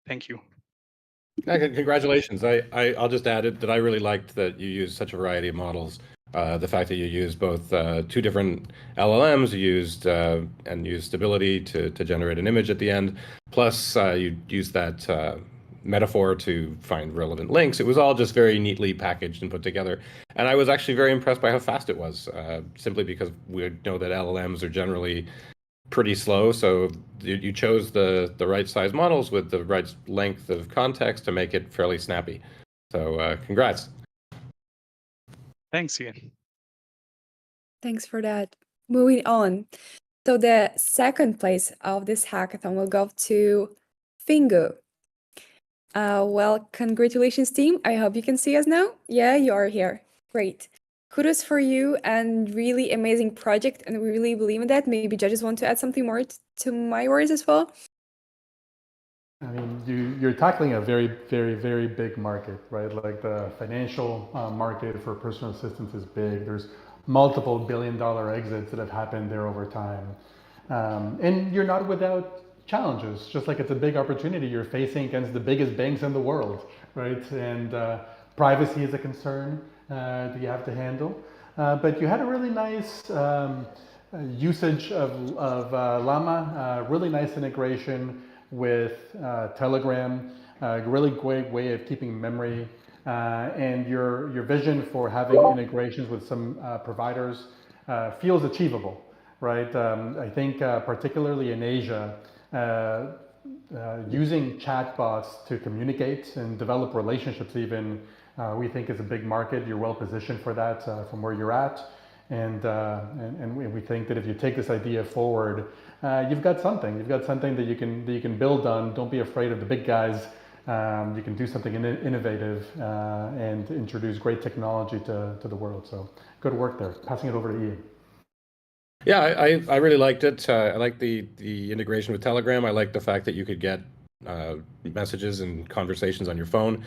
Thank you. Congratulations. I'll just add it that I really liked that you used such a variety of models. The fact that you used both 2 different LLMs, you used and used stability to generate an image at the end, plus you used that metaphor to find relevant links. It was all just very neatly packaged and put together. And I was actually very impressed by how fast it was, simply because we know that LLMs are generally pretty slow. So you chose the right size models with the right length of context to make it fairly snappy. So congrats. Thanks, Ian. Thanks for that. Moving on. So the second place of this hackathon will go to Fingo. Well, congratulations, team. I hope you can see us now. Yeah, you are here. Great. Kudos for you and really amazing project. And we really believe in that. Maybe judges want to add something more to my words as well. I mean, you're tackling a very, very, very big market, right? Like the financial market for personal assistance is big. There's multiple billion-dollar exits that have happened there over time. And you're not without challenges, just like it's a big opportunity you're facing against the biggest banks in the world, right? And privacy is a concern that you have to handle. But you had a really nice usage of Llama, really nice integration with Telegram. really great way of keeping memory, and your vision for having integrations with some providers feels achievable, right? I think particularly in Asia, using chatbots to communicate and develop relationships even, we think is a big market. You're well positioned for that from where you're at. And we think that if you take this idea forward, you've got something. You've got something that you can build on. Don't be afraid of the big guys. You can do something innovative and introduce great technology to the world. So good work there. Passing it over to Ian. Yeah, I really liked it. I like the integration with Telegram. I like the fact that you could get messages and conversations on your phone.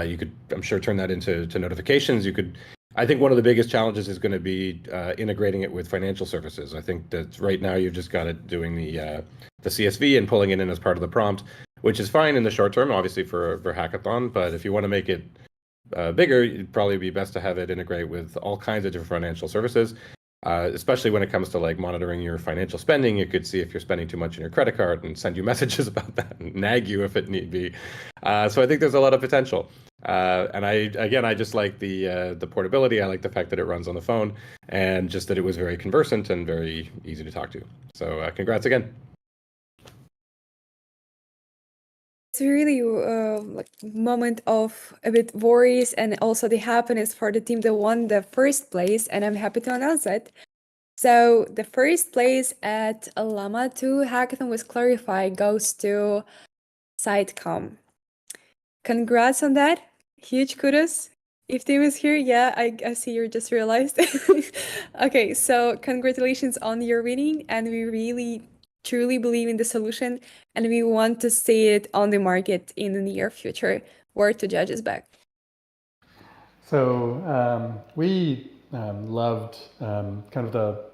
You could, I'm sure, turn that into notifications. You could. I think one of the biggest challenges is going to be integrating it with financial services. I think that right now you've just got it doing the CSV and pulling it in as part of the prompt, which is fine in the short term, obviously for hackathon. But if you want to make it bigger, it'd probably be best to have it integrate with all kinds of different financial services. Especially when it comes to like monitoring your financial spending. You could see if you're spending too much on your credit card and send you messages about that and nag you if it need be. So I think there's a lot of potential. And I just like the portability. I like the fact that it runs on the phone and just that it was very conversant and very easy to talk to. So congrats again. It's really like moment of a bit worries and also the happiness for the team that won the first place, and I'm happy to announce it. So the first place at Llama2 Hackathon with Clarifai goes to Sitecom. Congrats on that. Huge kudos. If Tim is here, yeah, I see you just realized. Okay, so congratulations on your winning, and we really truly believe in the solution, and we want to see it on the market in the near future. Word to judges back. So we loved kind of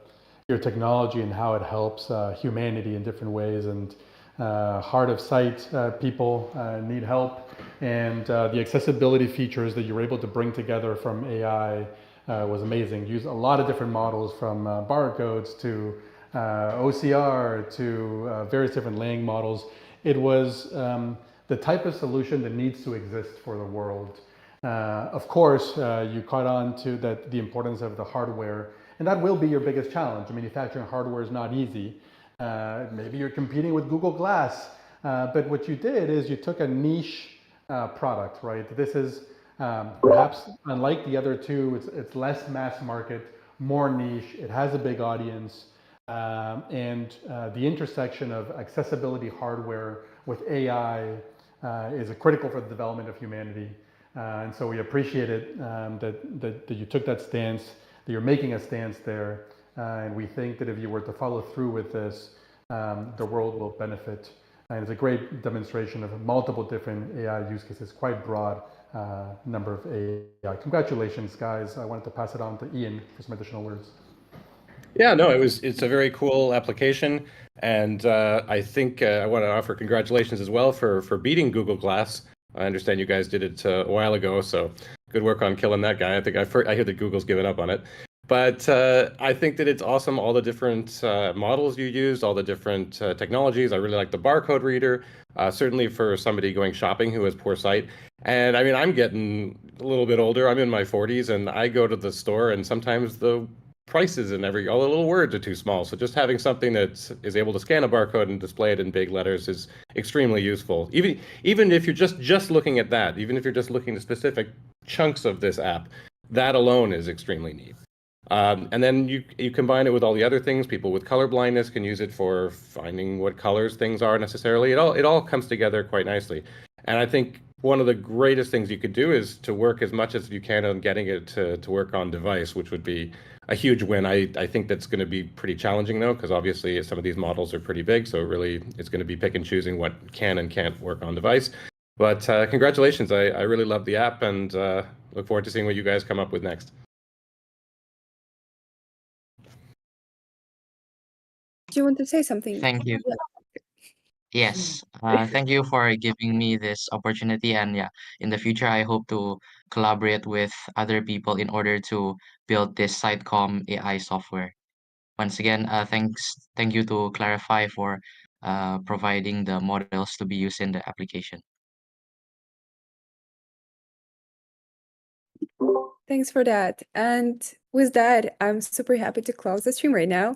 your technology and how it helps humanity in different ways, and hard of sight people need help, and the accessibility features that you were able to bring together from AI was amazing. Use a lot of different models from barcodes to OCR to various different laying models. It was the type of solution that needs to exist for the world. Of course, you caught on to the importance of the hardware, and that will be your biggest challenge. Manufacturing hardware is not easy. Maybe you're competing with Google Glass, but what you did is you took a niche product, right? This is perhaps unlike the other two, it's less mass market, more niche, it has a big audience, and the intersection of accessibility hardware with AI is critical for the development of humanity. And so we appreciate it that you took that stance, that you're making a stance there. And we think that if you were to follow through with this, the world will benefit. And it's a great demonstration of multiple different AI use cases, quite broad number of AI. Congratulations, guys. I wanted to pass it on to Ian for some additional words. Yeah, no, it's a very cool application, and I think I want to offer congratulations as well for beating Google Glass. I understand you guys did it a while ago, so good work on killing that guy. I think I hear that Google's given up on it, but I think that it's awesome, all the different models you used, all the different technologies. I really like the barcode reader, certainly for somebody going shopping who has poor sight. And I mean, I'm getting a little bit older. I'm in my 40s, and I go to the store, and sometimes the prices and all the little words are too small. So just having something that is able to scan a barcode and display it in big letters is extremely useful. Even if you're just looking at that, even if you're just looking at specific chunks of this app, that alone is extremely neat. And then you combine it with all the other things. People with color blindness can use it for finding what colors things are necessarily. It all comes together quite nicely. And I think one of the greatest things you could do is to work as much as you can on getting it to work on device, which would be a huge win. I think that's going to be pretty challenging though, because obviously some of these models are pretty big. So really it's going to be pick and choosing what can and can't work on device. But congratulations. I really love the app, and look forward to seeing what you guys come up with next. Do you want to say something? Thank you. Yeah. Yes, thank you for giving me this opportunity. And yeah, in the future, I hope to collaborate with other people in order to build this Sitecom AI software. Once again, thank you to Clarifai for providing the models to be used in the application. Thanks for that. And with that, I'm super happy to close the stream right now.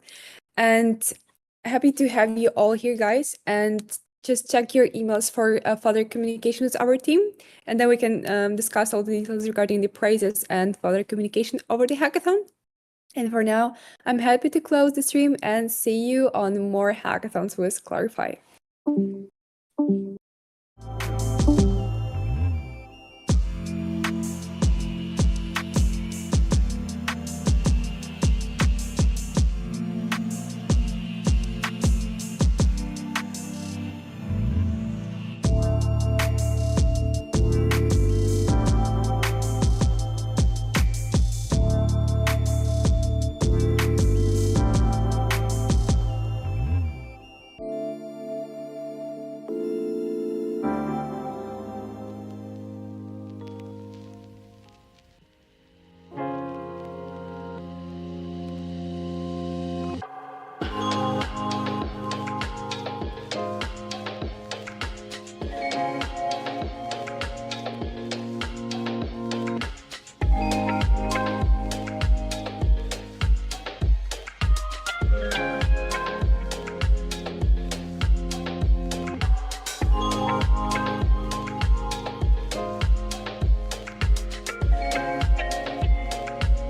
And happy to have you all here, guys. And just check your emails for further communication with our team. And then we can discuss all the details regarding the prizes and further communication over the hackathon. And for now, I'm happy to close the stream and see you on more hackathons with Clarifai.